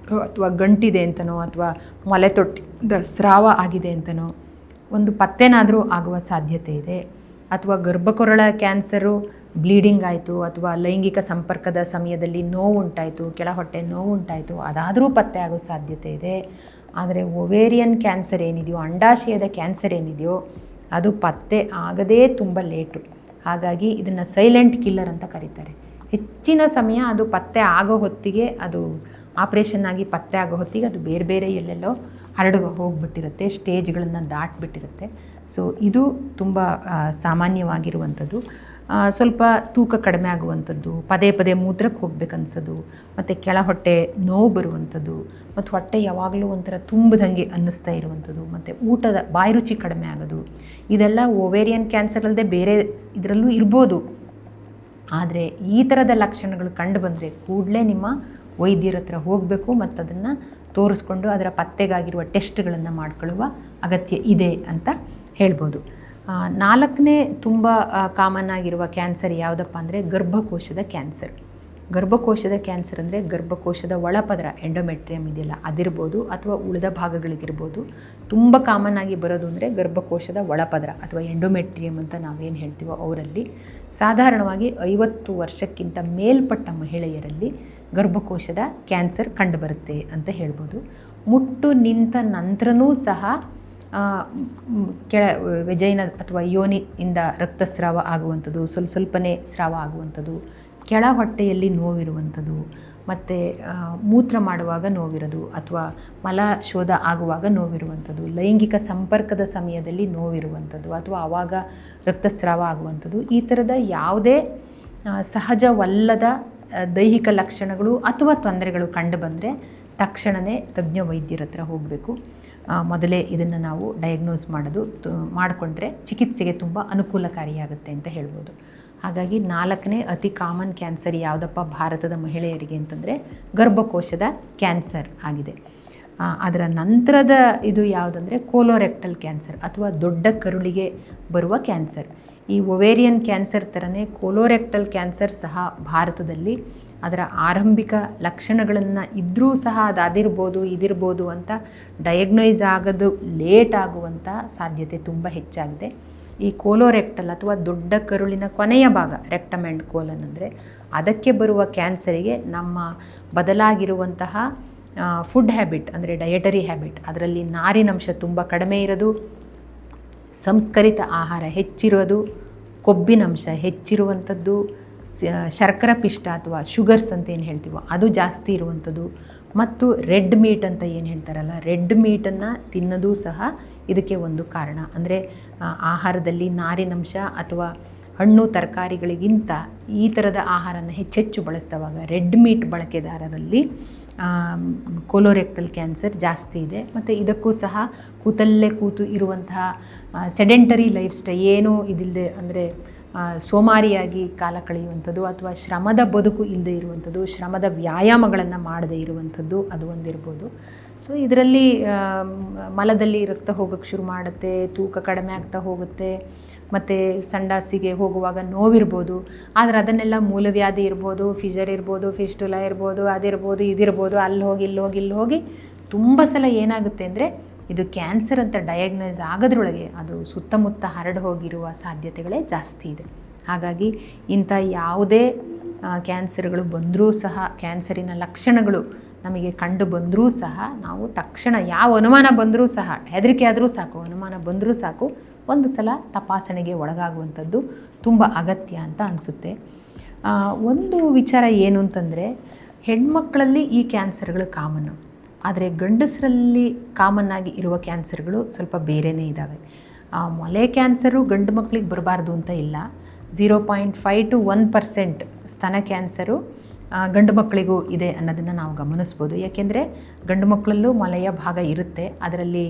ಅಥವಾ ಗಂಟಿದೆ ಅಂತನೋ ಅಥವಾ ಮೊಲೆ ತೊಟ್ಟಿದ ಸ್ರಾವ ಆಗಿದೆ ಅಂತನೋ ಒಂದು ಪತ್ತೆನಾದರೂ ಆಗುವ ಸಾಧ್ಯತೆ ಇದೆ. ಅಥವಾ ಗರ್ಭಕೊರಳ ಕ್ಯಾನ್ಸರು ಬ್ಲೀಡಿಂಗ್ ಆಯಿತು ಅಥವಾ ಲೈಂಗಿಕ ಸಂಪರ್ಕದ ಸಮಯದಲ್ಲಿ ನೋವುಂಟಾಯಿತು, ಕೆಳಹೊಟ್ಟೆ ನೋವುಂಟಾಯಿತು, ಅದಾದರೂ ಪತ್ತೆ ಆಗೋ ಸಾಧ್ಯತೆ ಇದೆ. ಆದರೆ ಒವೇರಿಯನ್ ಕ್ಯಾನ್ಸರ್ ಏನಿದೆಯೋ, ಅಂಡಾಶಯದ ಕ್ಯಾನ್ಸರ್ ಏನಿದೆಯೋ ಅದು ಪತ್ತೆ ಆಗದೇ ತುಂಬ ಲೇಟು. ಹಾಗಾಗಿ ಇದನ್ನು ಸೈಲೆಂಟ್ ಕಿಲ್ಲರ್ ಅಂತ ಕರೀತಾರೆ. ಹೆಚ್ಚಿನ ಸಮಯ ಅದು ಪತ್ತೆ ಆಗೋ ಹೊತ್ತಿಗೆ, ಅದು ಆಪ್ರೇಷನ್ ಆಗಿ ಪತ್ತೆ ಆಗೋ ಹೊತ್ತಿಗೆ ಅದು ಬೇರೆ ಬೇರೆ ಎಲ್ಲೆಲ್ಲೋ ಹೋಗ್ಬಿಟ್ಟಿರುತ್ತೆ, ಸ್ಟೇಜ್ಗಳನ್ನು ದಾಟಿಬಿಟ್ಟಿರುತ್ತೆ. ಸೊ ಇದು ತುಂಬ ಸಾಮಾನ್ಯವಾಗಿರುವಂಥದ್ದು. ಸ್ವಲ್ಪ ತೂಕ ಕಡಿಮೆ ಆಗುವಂಥದ್ದು, ಪದೇ ಪದೇ ಮೂತ್ರಕ್ಕೆ ಹೋಗ್ಬೇಕನ್ಸೋದು, ಮತ್ತು ಕೆಳಹೊಟ್ಟೆ ನೋವು ಬರುವಂಥದ್ದು, ಮತ್ತು ಹೊಟ್ಟೆ ಯಾವಾಗಲೂ ಒಂಥರ ತುಂಬದಂಗೆ ಅನ್ನಿಸ್ತಾ ಇರುವಂಥದ್ದು, ಮತ್ತು ಊಟದ ಬಾಯಿ ರುಚಿ ಕಡಿಮೆ ಆಗೋದು, ಇದೆಲ್ಲ ಒವೇರಿಯನ್ ಕ್ಯಾನ್ಸರ್ ಅಲ್ಲದೆ ಬೇರೆ ಇದರಲ್ಲೂ ಇರ್ಬೋದು. ಆದರೆ ಈ ಥರದ ಲಕ್ಷಣಗಳು ಕಂಡು ಬಂದರೆ ಕೂಡಲೇ ನಿಮ್ಮ ವೈದ್ಯರ ಹತ್ರ ಹೋಗಬೇಕು ಮತ್ತು ಅದನ್ನು ತೋರಿಸ್ಕೊಂಡು ಅದರ ಪತ್ತೆಗಾಗಿರುವ ಟೆಸ್ಟ್ಗಳನ್ನು ಮಾಡಿಕೊಳ್ಳುವ ಅಗತ್ಯ ಇದೆ ಅಂತ ಹೇಳ್ಬೋದು. ನಾಲ್ಕನೇ ತುಂಬ ಕಾಮನ್ ಆಗಿರುವ ಕ್ಯಾನ್ಸರ್ ಯಾವುದಪ್ಪ ಅಂದರೆ ಗರ್ಭಕೋಶದ ಕ್ಯಾನ್ಸರ್. ಗರ್ಭಕೋಶದ ಕ್ಯಾನ್ಸರ್ ಅಂದರೆ ಗರ್ಭಕೋಶದ ಒಳಪದರ ಎಂಡೋಮೆಟ್ರಿಯಮ್ ಇದೆಯಲ್ಲ ಅದಿರ್ಬೋದು ಅಥವಾ ಉಳಿದ ಭಾಗಗಳಿಗಿರ್ಬೋದು. ತುಂಬ ಕಾಮನ್ ಆಗಿ ಬರೋದು ಅಂದರೆ ಗರ್ಭಕೋಶದ ಒಳಪದರ ಅಥವಾ ಎಂಡೋಮೆಟ್ರಿಯಮ್ ಅಂತ ನಾವೇನು ಹೇಳ್ತೀವೋ ಅವರಲ್ಲಿ. ಸಾಧಾರಣವಾಗಿ 50 ವರ್ಷಕ್ಕಿಂತ ಮೇಲ್ಪಟ್ಟ ಮಹಿಳೆಯರಲ್ಲಿ ಗರ್ಭಕೋಶದ ಕ್ಯಾನ್ಸರ್ ಕಂಡುಬರುತ್ತೆ ಅಂತ ಹೇಳ್ಬೋದು. ಮುಟ್ಟು ನಿಂತ ನಂತರನೂ ಸಹ ವೆಜೈನ ಅಥವಾ ಯೋನಿಯಿಂದ ರಕ್ತಸ್ರಾವ ಆಗುವಂಥದ್ದು, ಸ್ವಲ್ಪನೇ ಸ್ರಾವ ಆಗುವಂಥದ್ದು, ಕೆಳ ಹೊಟ್ಟೆಯಲ್ಲಿ ನೋವಿರುವಂಥದ್ದು, ಮತ್ತು ಮೂತ್ರ ಮಾಡುವಾಗ ನೋವಿರೋದು ಅಥವಾ ಮಲ ಶೋಧ ಆಗುವಾಗ ನೋವಿರುವಂಥದ್ದು, ಲೈಂಗಿಕ ಸಂಪರ್ಕದ ಸಮಯದಲ್ಲಿ ನೋವಿರುವಂಥದ್ದು ಅಥವಾ ಆವಾಗ ರಕ್ತಸ್ರಾವ ಆಗುವಂಥದ್ದು, ಈ ಥರದ ಯಾವುದೇ ಸಹಜವಲ್ಲದ ದೈಹಿಕ ಲಕ್ಷಣಗಳು ಅಥವಾ ತೊಂದರೆಗಳು ಕಂಡು ಬಂದರೆ ತಕ್ಷಣವೇ ತಜ್ಞ ವೈದ್ಯರ ಹತ್ರ ಹೋಗಬೇಕು. ಮೊದಲೇ ಇದನ್ನು ನಾವು ಡಯಾಗ್ನೋಸ್ ಮಾಡಿಕೊಂಡ್ರೆ ಚಿಕಿತ್ಸೆಗೆ ತುಂಬ ಅನುಕೂಲಕಾರಿಯಾಗುತ್ತೆ ಅಂತ ಹೇಳ್ಬೋದು. ಹಾಗಾಗಿ 4ನೇ ಅತಿ ಕಾಮನ್ ಕ್ಯಾನ್ಸರ್ ಯಾವುದಪ್ಪ ಭಾರತದ ಮಹಿಳೆಯರಿಗೆ ಅಂತಂದರೆ ಗರ್ಭಕೋಶದ ಕ್ಯಾನ್ಸರ್ ಆಗಿದೆ. ಅದರ ನಂತರದ ಇದು ಯಾವುದಂದರೆ ಕೋಲೋರೆಕ್ಟಲ್ ಕ್ಯಾನ್ಸರ್ ಅಥವಾ ದೊಡ್ಡ ಕರುಳಿಗೆ ಬರುವ ಕ್ಯಾನ್ಸರ್. ಈ ಒವೇರಿಯನ್ ಕ್ಯಾನ್ಸರ್ ಥರನೇ ಕೋಲೋರೆಕ್ಟಲ್ ಕ್ಯಾನ್ಸರ್ ಸಹ ಭಾರತದಲ್ಲಿ ಅದರ ಆರಂಭಿಕ ಲಕ್ಷಣಗಳನ್ನು ಇದ್ದರೂ ಸಹ ಅದಿರ್ಬೋದು ಇದಿರ್ಬೋದು ಅಂತ ಡಯಗ್ನೈಸ್ ಆಗೋದು ಲೇಟ್ ಆಗುವಂಥ ಸಾಧ್ಯತೆ ತುಂಬ ಹೆಚ್ಚಾಗಿದೆ. ಈ ಕೋಲೋರೆಕ್ಟಲ್ ಅಥವಾ ದೊಡ್ಡ ಕರುಳಿನ ಕೊನೆಯ ಭಾಗ, ರೆಕ್ಟಮ್ ಆ್ಯಂಡ್ ಕೋಲನ್ ಅಂದರೆ, ಅದಕ್ಕೆ ಬರುವ ಕ್ಯಾನ್ಸರಿಗೆ ನಮ್ಮ ಬದಲಾಗಿರುವಂತಹ ಫುಡ್ ಹ್ಯಾಬಿಟ್ ಅಂದರೆ ಡಯಟರಿ ಹ್ಯಾಬಿಟ್, ಅದರಲ್ಲಿ ನಾರಿನಂಶ ತುಂಬ ಕಡಿಮೆ ಇರೋದು, ಸಂಸ್ಕರಿತ ಆಹಾರ ಹೆಚ್ಚಿರೋದು, ಕೊಬ್ಬಿನಂಶ ಹೆಚ್ಚಿರುವಂಥದ್ದು, ಶರ್ಕರ ಪಿಷ್ಟ ಅಥವಾ ಶುಗರ್ಸ್ ಅಂತ ಏನು ಹೇಳ್ತೀವೋ ಅದು ಜಾಸ್ತಿ ಇರುವಂಥದ್ದು, ಮತ್ತು ರೆಡ್ ಮೀಟ್ ಅಂತ ಏನು ಹೇಳ್ತಾರಲ್ಲ, ರೆಡ್ ಮೀಟನ್ನು ತಿನ್ನೋದು ಸಹ ಇದಕ್ಕೆ ಒಂದು ಕಾರಣ. ಅಂದರೆ ಆಹಾರದಲ್ಲಿ ನಾರಿನಂಶ ಅಥವಾ ಹಣ್ಣು ತರಕಾರಿಗಳಿಗಿಂತ ಈ ಥರದ ಆಹಾರನ ಹೆಚ್ಚೆಚ್ಚು ಬಳಸಿದವಾಗ ರೆಡ್ ಮೀಟ್ ಬಳಕೆದಾರರಲ್ಲಿ ಕೋಲೋರೆಕ್ಟಲ್ ಕ್ಯಾನ್ಸರ್ ಜಾಸ್ತಿ ಇದೆ. ಮತ್ತು ಇದಕ್ಕೂ ಸಹ ಕೂತಲ್ಲೇ ಕೂತು ಇರುವಂತಹ ಸೆಡೆಂಟರಿ ಲೈಫ್ ಸ್ಟೈಲ್, ಏನೂ ಇದಿಲ್ಲದೆ ಅಂದರೆ ಸೋಮಾರಿಯಾಗಿ ಕಾಲ ಕಳೆಯುವಂಥದ್ದು ಅಥವಾ ಶ್ರಮದ ಬದುಕು ಇಲ್ಲದೆ ಇರುವಂಥದ್ದು, ಶ್ರಮದ ವ್ಯಾಯಾಮಗಳನ್ನು ಮಾಡದೇ ಇರುವಂಥದ್ದು, ಅದು ಒಂದಿರ್ಬೋದು. ಸೊ ಇದರಲ್ಲಿ ಮಲದಲ್ಲಿ ರಕ್ತ ಹೋಗೋಕ್ಕೆ ಶುರು ಮಾಡುತ್ತೆ, ತೂಕ ಕಡಿಮೆ ಆಗ್ತಾ ಹೋಗುತ್ತೆ, ಮತ್ತು ಸಂಡಾಸಿಗೆ ಹೋಗುವಾಗ ನೋವಿರ್ಬೋದು. ಆದರೆ ಅದನ್ನೆಲ್ಲ ಮೂಲವ್ಯಾಧಿ ಇರ್ಬೋದು, ಫಿಷರ್ ಇರ್ಬೋದು, ಫಿಸ್ಟುಲಾ ಇರ್ಬೋದು, ಅದಿರ್ಬೋದು ಇದಿರ್ಬೋದು, ಅಲ್ಲಿ ಹೋಗಿ ಇಲ್ಲಿ ಹೋಗಿ ಇಲ್ಲಿ ಹೋಗಿ ತುಂಬ ಸಲ ಏನಾಗುತ್ತೆ ಅಂದರೆ ಇದು ಕ್ಯಾನ್ಸರ್ ಅಂತ ಡಯಾಗ್ನೈಸ್ ಆಗೋದ್ರೊಳಗೆ ಅದು ಸುತ್ತಮುತ್ತ ಹರಡು ಹೋಗಿರುವ ಸಾಧ್ಯತೆಗಳೇ ಜಾಸ್ತಿ ಇದೆ. ಹಾಗಾಗಿ ಇಂಥ ಯಾವುದೇ ಕ್ಯಾನ್ಸರ್ಗಳು ಬಂದರೂ ಸಹ, ಕ್ಯಾನ್ಸರಿನ ಲಕ್ಷಣಗಳು ನಮಗೆ ಕಂಡು ಬಂದರೂ ಸಹ ನಾವು ತಕ್ಷಣ ಯಾವ ಅನುಮಾನ ಬಂದರೂ ಸಹ, ಹೆದರಿಕೆ ಆದರೂ ಸಾಕು, ಅನುಮಾನ ಬಂದರೂ ಸಾಕು, ಒಂದು ಸಲ ತಪಾಸಣೆಗೆ ಒಳಗಾಗುವಂಥದ್ದು ತುಂಬ ಅಗತ್ಯ ಅಂತ ಅನಿಸುತ್ತೆ. ಒಂದು ವಿಚಾರ ಏನು ಅಂತಂದರೆ, ಹೆಣ್ಮಕ್ಕಳಲ್ಲಿ ಈ ಕ್ಯಾನ್ಸರ್ಗಳು ಕಾಮನ್ನು, ಆದರೆ ಗಂಡಸರಲ್ಲಿ ಕಾಮನ್ನಾಗಿ ಇರುವ ಕ್ಯಾನ್ಸರ್ಗಳು ಸ್ವಲ್ಪ ಬೇರೆಯೇ ಇದ್ದಾವೆ. ಮೊಲೆ ಕ್ಯಾನ್ಸರು ಗಂಡು ಮಕ್ಕಳಿಗೆ ಬರಬಾರ್ದು ಅಂತ ಇಲ್ಲ. 0.5 to 1% ಸ್ತನ ಕ್ಯಾನ್ಸರು ಗಂಡು ಮಕ್ಕಳಿಗೂ ಇದೆ ಅನ್ನೋದನ್ನು ನಾವು ಗಮನಿಸ್ಬೋದು. ಯಾಕೆಂದರೆ ಗಂಡು ಮಕ್ಕಳಲ್ಲೂ ಮೊಲೆಯ ಭಾಗ ಇರುತ್ತೆ, ಅದರಲ್ಲಿ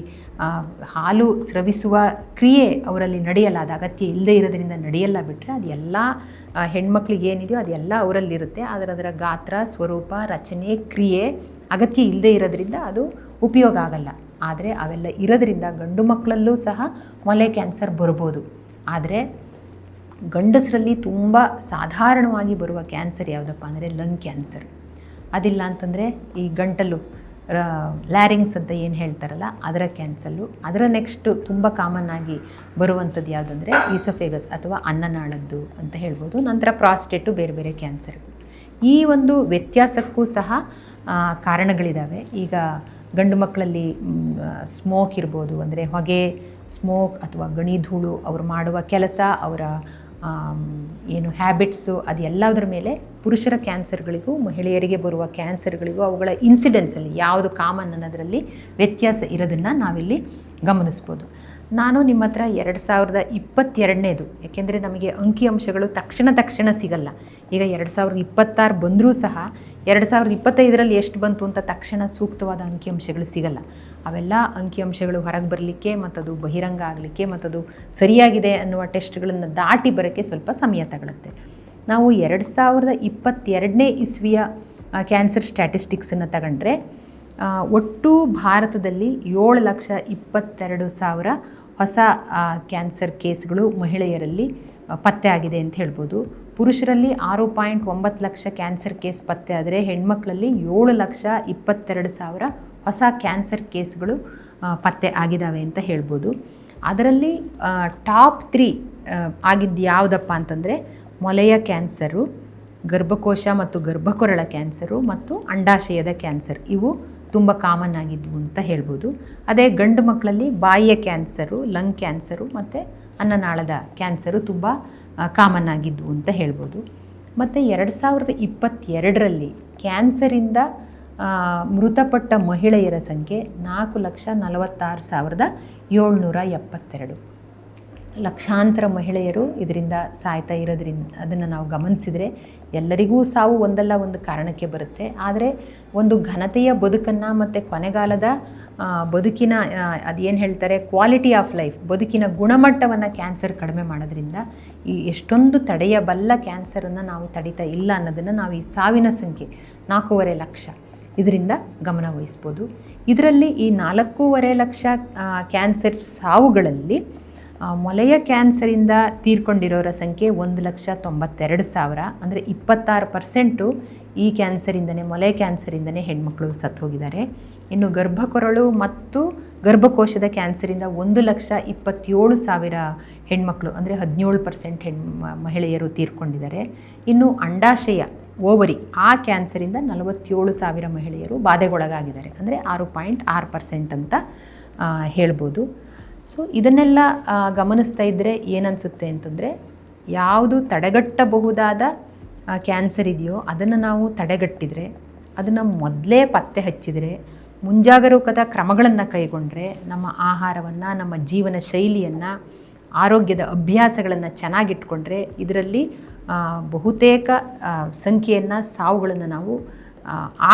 ಹಾಲು ಸ್ರವಿಸುವ ಕ್ರಿಯೆ ಅವರಲ್ಲಿ ನಡೆಯಲ್ಲ, ಅದು ಅಗತ್ಯ ಇಲ್ಲದೇ ಇರೋದ್ರಿಂದ ನಡೆಯಲ್ಲ. ಬಿಟ್ಟರೆ ಅದು ಎಲ್ಲ ಹೆಣ್ಮಕ್ಳಿಗೆ ಏನಿದೆಯೋ ಅದೆಲ್ಲ ಅವರಲ್ಲಿರುತ್ತೆ. ಆದರೆ ಅದರ ಗಾತ್ರ, ಸ್ವರೂಪ, ರಚನೆ, ಕ್ರಿಯೆ ಅಗತ್ಯ ಇಲ್ಲದೇ ಇರೋದ್ರಿಂದ ಅದು ಉಪಯೋಗ ಆಗಲ್ಲ. ಆದರೆ ಅವೆಲ್ಲ ಇರೋದ್ರಿಂದ ಗಂಡು ಮಕ್ಕಳಲ್ಲೂ ಸಹ ಮೊಲೆ ಕ್ಯಾನ್ಸರ್ ಬರ್ಬೋದು. ಆದರೆ ಗಂಡಸರಲ್ಲಿ ತುಂಬ ಸಾಧಾರಣವಾಗಿ ಬರುವ ಕ್ಯಾನ್ಸರ್ ಯಾವುದಪ್ಪ ಅಂದರೆ ಲಂಗ್ ಕ್ಯಾನ್ಸರ್. ಅದಿಲ್ಲ ಅಂತಂದರೆ ಈ ಗಂಟಲು ಲ್ಯಾರಿಂಗ್ಸ್ ಅಂತ ಏನು ಹೇಳ್ತಾರಲ್ಲ ಅದರ ಕ್ಯಾನ್ಸರು. ಅದರ ನೆಕ್ಸ್ಟು ತುಂಬ ಕಾಮನ್ನಾಗಿ ಬರುವಂಥದ್ದು ಯಾವುದಂದರೆ ಈಸೋಫೇಗಸ್ ಅಥವಾ ಅನ್ನನಾಳದ್ದು ಅಂತ ಹೇಳ್ಬೋದು. ನಂತರ ಪ್ರಾಸ್ಟೇಟು, ಬೇರೆ ಬೇರೆ ಕ್ಯಾನ್ಸರ್. ಈ ಒಂದು ವ್ಯತ್ಯಾಸಕ್ಕೂ ಸಹ ಕಾರಣಗಳಿದ್ದಾವೆ. ಈಗ ಗಂಡು ಮಕ್ಕಳಲ್ಲಿ ಸ್ಮೋಕ್ ಇರ್ಬೋದು, ಅಂದರೆ ಹೊಗೆ, ಸ್ಮೋಕ್ ಅಥವಾ ಗಣಿಧೂಳು, ಅವರು ಮಾಡುವ ಕೆಲಸ, ಅವರ ಏನು ಹ್ಯಾಬಿಟ್ಸು, ಅದೆಲ್ಲದರ ಮೇಲೆ ಪುರುಷರ ಕ್ಯಾನ್ಸರ್ಗಳಿಗೂ ಮಹಿಳೆಯರಿಗೆ ಬರುವ ಕ್ಯಾನ್ಸರ್ಗಳಿಗೂ ಅವುಗಳ ಇನ್ಸಿಡೆನ್ಸಲ್ಲಿ ಯಾವುದು ಕಾಮನ್ ಅನ್ನೋದರಲ್ಲಿ ವ್ಯತ್ಯಾಸ ಇರೋದನ್ನು ನಾವಿಲ್ಲಿ ಗಮನಿಸ್ಬೋದು. ನಾನು ನಿಮ್ಮ ಹತ್ರ 2022ನೇದು, ಯಾಕೆಂದರೆ ನಮಗೆ ಅಂಕಿಅಂಶಗಳು ತಕ್ಷಣ ಸಿಗಲ್ಲ. ಈಗ 2026 ಬಂದರೂ ಸಹ 2025ರಲ್ಲಿ ಎಷ್ಟು ಬಂತು ಅಂತ ತಕ್ಷಣ ಸೂಕ್ತವಾದ ಅಂಕಿಅಂಶಗಳು ಸಿಗಲ್ಲ. ಅವೆಲ್ಲ ಅಂಕಿಅಂಶಗಳು ಹೊರಗೆ ಬರಲಿಕ್ಕೆ, ಮತ್ತದು ಬಹಿರಂಗ ಆಗಲಿಕ್ಕೆ, ಮತ್ತದು ಸರಿಯಾಗಿದೆ ಅನ್ನುವ ಟೆಸ್ಟ್ಗಳನ್ನು ದಾಟಿ ಬರೋಕ್ಕೆ ಸ್ವಲ್ಪ ಸಮಯ ತಗೊಳುತ್ತೆ. ನಾವು 2022ನೇ ಇಸ್ವಿಯ ಕ್ಯಾನ್ಸರ್ ಸ್ಟ್ಯಾಟಿಸ್ಟಿಕ್ಸನ್ನು ತಗೊಂಡ್ರೆ ಒಟ್ಟು ಭಾರತದಲ್ಲಿ 7,22,000 ಹೊಸ ಕ್ಯಾನ್ಸರ್ ಕೇಸ್ಗಳು ಮಹಿಳೆಯರಲ್ಲಿ ಪತ್ತೆ ಆಗಿದೆ ಅಂತ ಹೇಳ್ಬೋದು. ಪುರುಷರಲ್ಲಿ 6.9 ಲಕ್ಷ ಕ್ಯಾನ್ಸರ್ ಕೇಸ್ ಪತ್ತೆ ಆದರೆ ಹೆಣ್ಮಕ್ಳಲ್ಲಿ 7,22,000 ಹೊಸ ಕ್ಯಾನ್ಸರ್ ಕೇಸ್ಗಳು ಪತ್ತೆ ಆಗಿದ್ದಾವೆ ಅಂತ ಹೇಳ್ಬೋದು. ಅದರಲ್ಲಿ ಟಾಪ್ 3 ಆಗಿದ್ದು ಯಾವುದಪ್ಪ ಅಂತಂದರೆ ಮೊಲೆಯ ಕ್ಯಾನ್ಸರು, ಗರ್ಭಕೋಶ ಮತ್ತು ಗರ್ಭಕೊರಳ ಕ್ಯಾನ್ಸರು ಮತ್ತು ಅಂಡಾಶಯದ ಕ್ಯಾನ್ಸರ್. ಇವು ತುಂಬ ಕಾಮನ್ ಆಗಿದ್ವು ಅಂತ ಹೇಳ್ಬೋದು. ಅದೇ ಗಂಡು ಮಕ್ಕಳಲ್ಲಿ ಬಾಯಿಯ ಕ್ಯಾನ್ಸರು, ಲಂಗ್ ಕ್ಯಾನ್ಸರು ಮತ್ತು ಅನ್ನನಾಳದ ಕ್ಯಾನ್ಸರು ತುಂಬ ಕಾಮನ್ ಆಗಿದ್ವು ಅಂತ ಹೇಳ್ಬೋದು. ಮತ್ತು 2022ರಲ್ಲಿ ಕ್ಯಾನ್ಸರಿಂದ ಮೃತಪಟ್ಟ ಮಹಿಳೆಯರ ಸಂಖ್ಯೆ 4,46,772. ಲಕ್ಷಾಂತರ ಮಹಿಳೆಯರು ಇದರಿಂದ ಸಾಯ್ತಾ ಇರೋದ್ರಿಂದ ಅದನ್ನು ನಾವು ಗಮನಿಸಿದರೆ ಎಲ್ಲರಿಗೂ ಸಾವು ಒಂದಲ್ಲ ಒಂದು ಕಾರಣಕ್ಕೆ ಬರುತ್ತೆ. ಆದರೆ ಒಂದು ಘನತೆಯ ಬದುಕನ್ನು ಮತ್ತು ಕೊನೆಗಾಲದ ಬದುಕಿನ ಅದೇನು ಹೇಳ್ತಾರೆ ಕ್ವಾಲಿಟಿ ಆಫ್ ಲೈಫ್, ಬದುಕಿನ ಗುಣಮಟ್ಟವನ್ನು ಕ್ಯಾನ್ಸರ್ ಕಡಿಮೆ ಮಾಡೋದ್ರಿಂದ ಈ ಎಷ್ಟೊಂದು ತಡೆಯಬಲ್ಲ ಕ್ಯಾನ್ಸರನ್ನು ನಾವು ತಡಿತಾ ಇಲ್ಲ ಅನ್ನೋದನ್ನು ನಾವು ಈ ಸಾವಿನ ಸಂಖ್ಯೆ 4.5 ಲಕ್ಷ ಇದರಿಂದ ಗಮನ ವಹಿಸ್ಬೋದು. ಇದರಲ್ಲಿ ಈ 4.5 ಲಕ್ಷ ಕ್ಯಾನ್ಸರ್ ಸಾವುಗಳಲ್ಲಿ ಮೊಲೆಯ ಕ್ಯಾನ್ಸರಿಂದ ತೀರ್ಕೊಂಡಿರೋರ ಸಂಖ್ಯೆ 1,92,000. ಅಂದರೆ 26% ಈ ಕ್ಯಾನ್ಸರಿಂದನೇ, ಮೊಲೆ ಕ್ಯಾನ್ಸರಿಂದನೇ ಹೆಣ್ಮಕ್ಳು ಸತ್ತು ಹೋಗಿದ್ದಾರೆ. ಇನ್ನು ಗರ್ಭಕೊರಳು ಮತ್ತು ಗರ್ಭಕೋಶದ ಕ್ಯಾನ್ಸರಿಂದ 1,27,000 ಹೆಣ್ಮಕ್ಳು, ಅಂದರೆ 17% ಮಹಿಳೆಯರು ತೀರ್ಕೊಂಡಿದ್ದಾರೆ. ಇನ್ನು ಅಂಡಾಶಯ, ಓವರಿ, ಆ ಕ್ಯಾನ್ಸರಿಂದ 47,000 ಮಹಿಳೆಯರು ಬಾಧೆಗೊಳಗಾಗಿದ್ದಾರೆ. ಅಂದರೆ 6.6% ಅಂತ ಹೇಳ್ಬೋದು. ಸೊ ಇದನ್ನೆಲ್ಲ ಗಮನಿಸ್ತಾ ಇದ್ದರೆ ಏನನ್ಸುತ್ತೆ ಅಂತಂದರೆ, ಯಾವುದು ತಡೆಗಟ್ಟಬಹುದಾದ ಕ್ಯಾನ್ಸರ್ ಇದೆಯೋ ಅದನ್ನು ನಾವು ತಡೆಗಟ್ಟಿದರೆ, ಅದನ್ನು ಮೊದಲೇ ಪತ್ತೆ ಹಚ್ಚಿದರೆ, ಮುಂಜಾಗರೂಕತಾ ಕ್ರಮಗಳನ್ನು ಕೈಗೊಂಡ್ರೆ, ನಮ್ಮ ಆಹಾರವನ್ನು, ನಮ್ಮ ಜೀವನ ಶೈಲಿಯನ್ನು, ಆರೋಗ್ಯದ ಅಭ್ಯಾಸಗಳನ್ನು ಚೆನ್ನಾಗಿಟ್ಕೊಂಡ್ರೆ ಇದರಲ್ಲಿ ಬಹುತೇಕ ಸಂಖ್ಯೆಯನ್ನು, ಸಾವುಗಳನ್ನು ನಾವು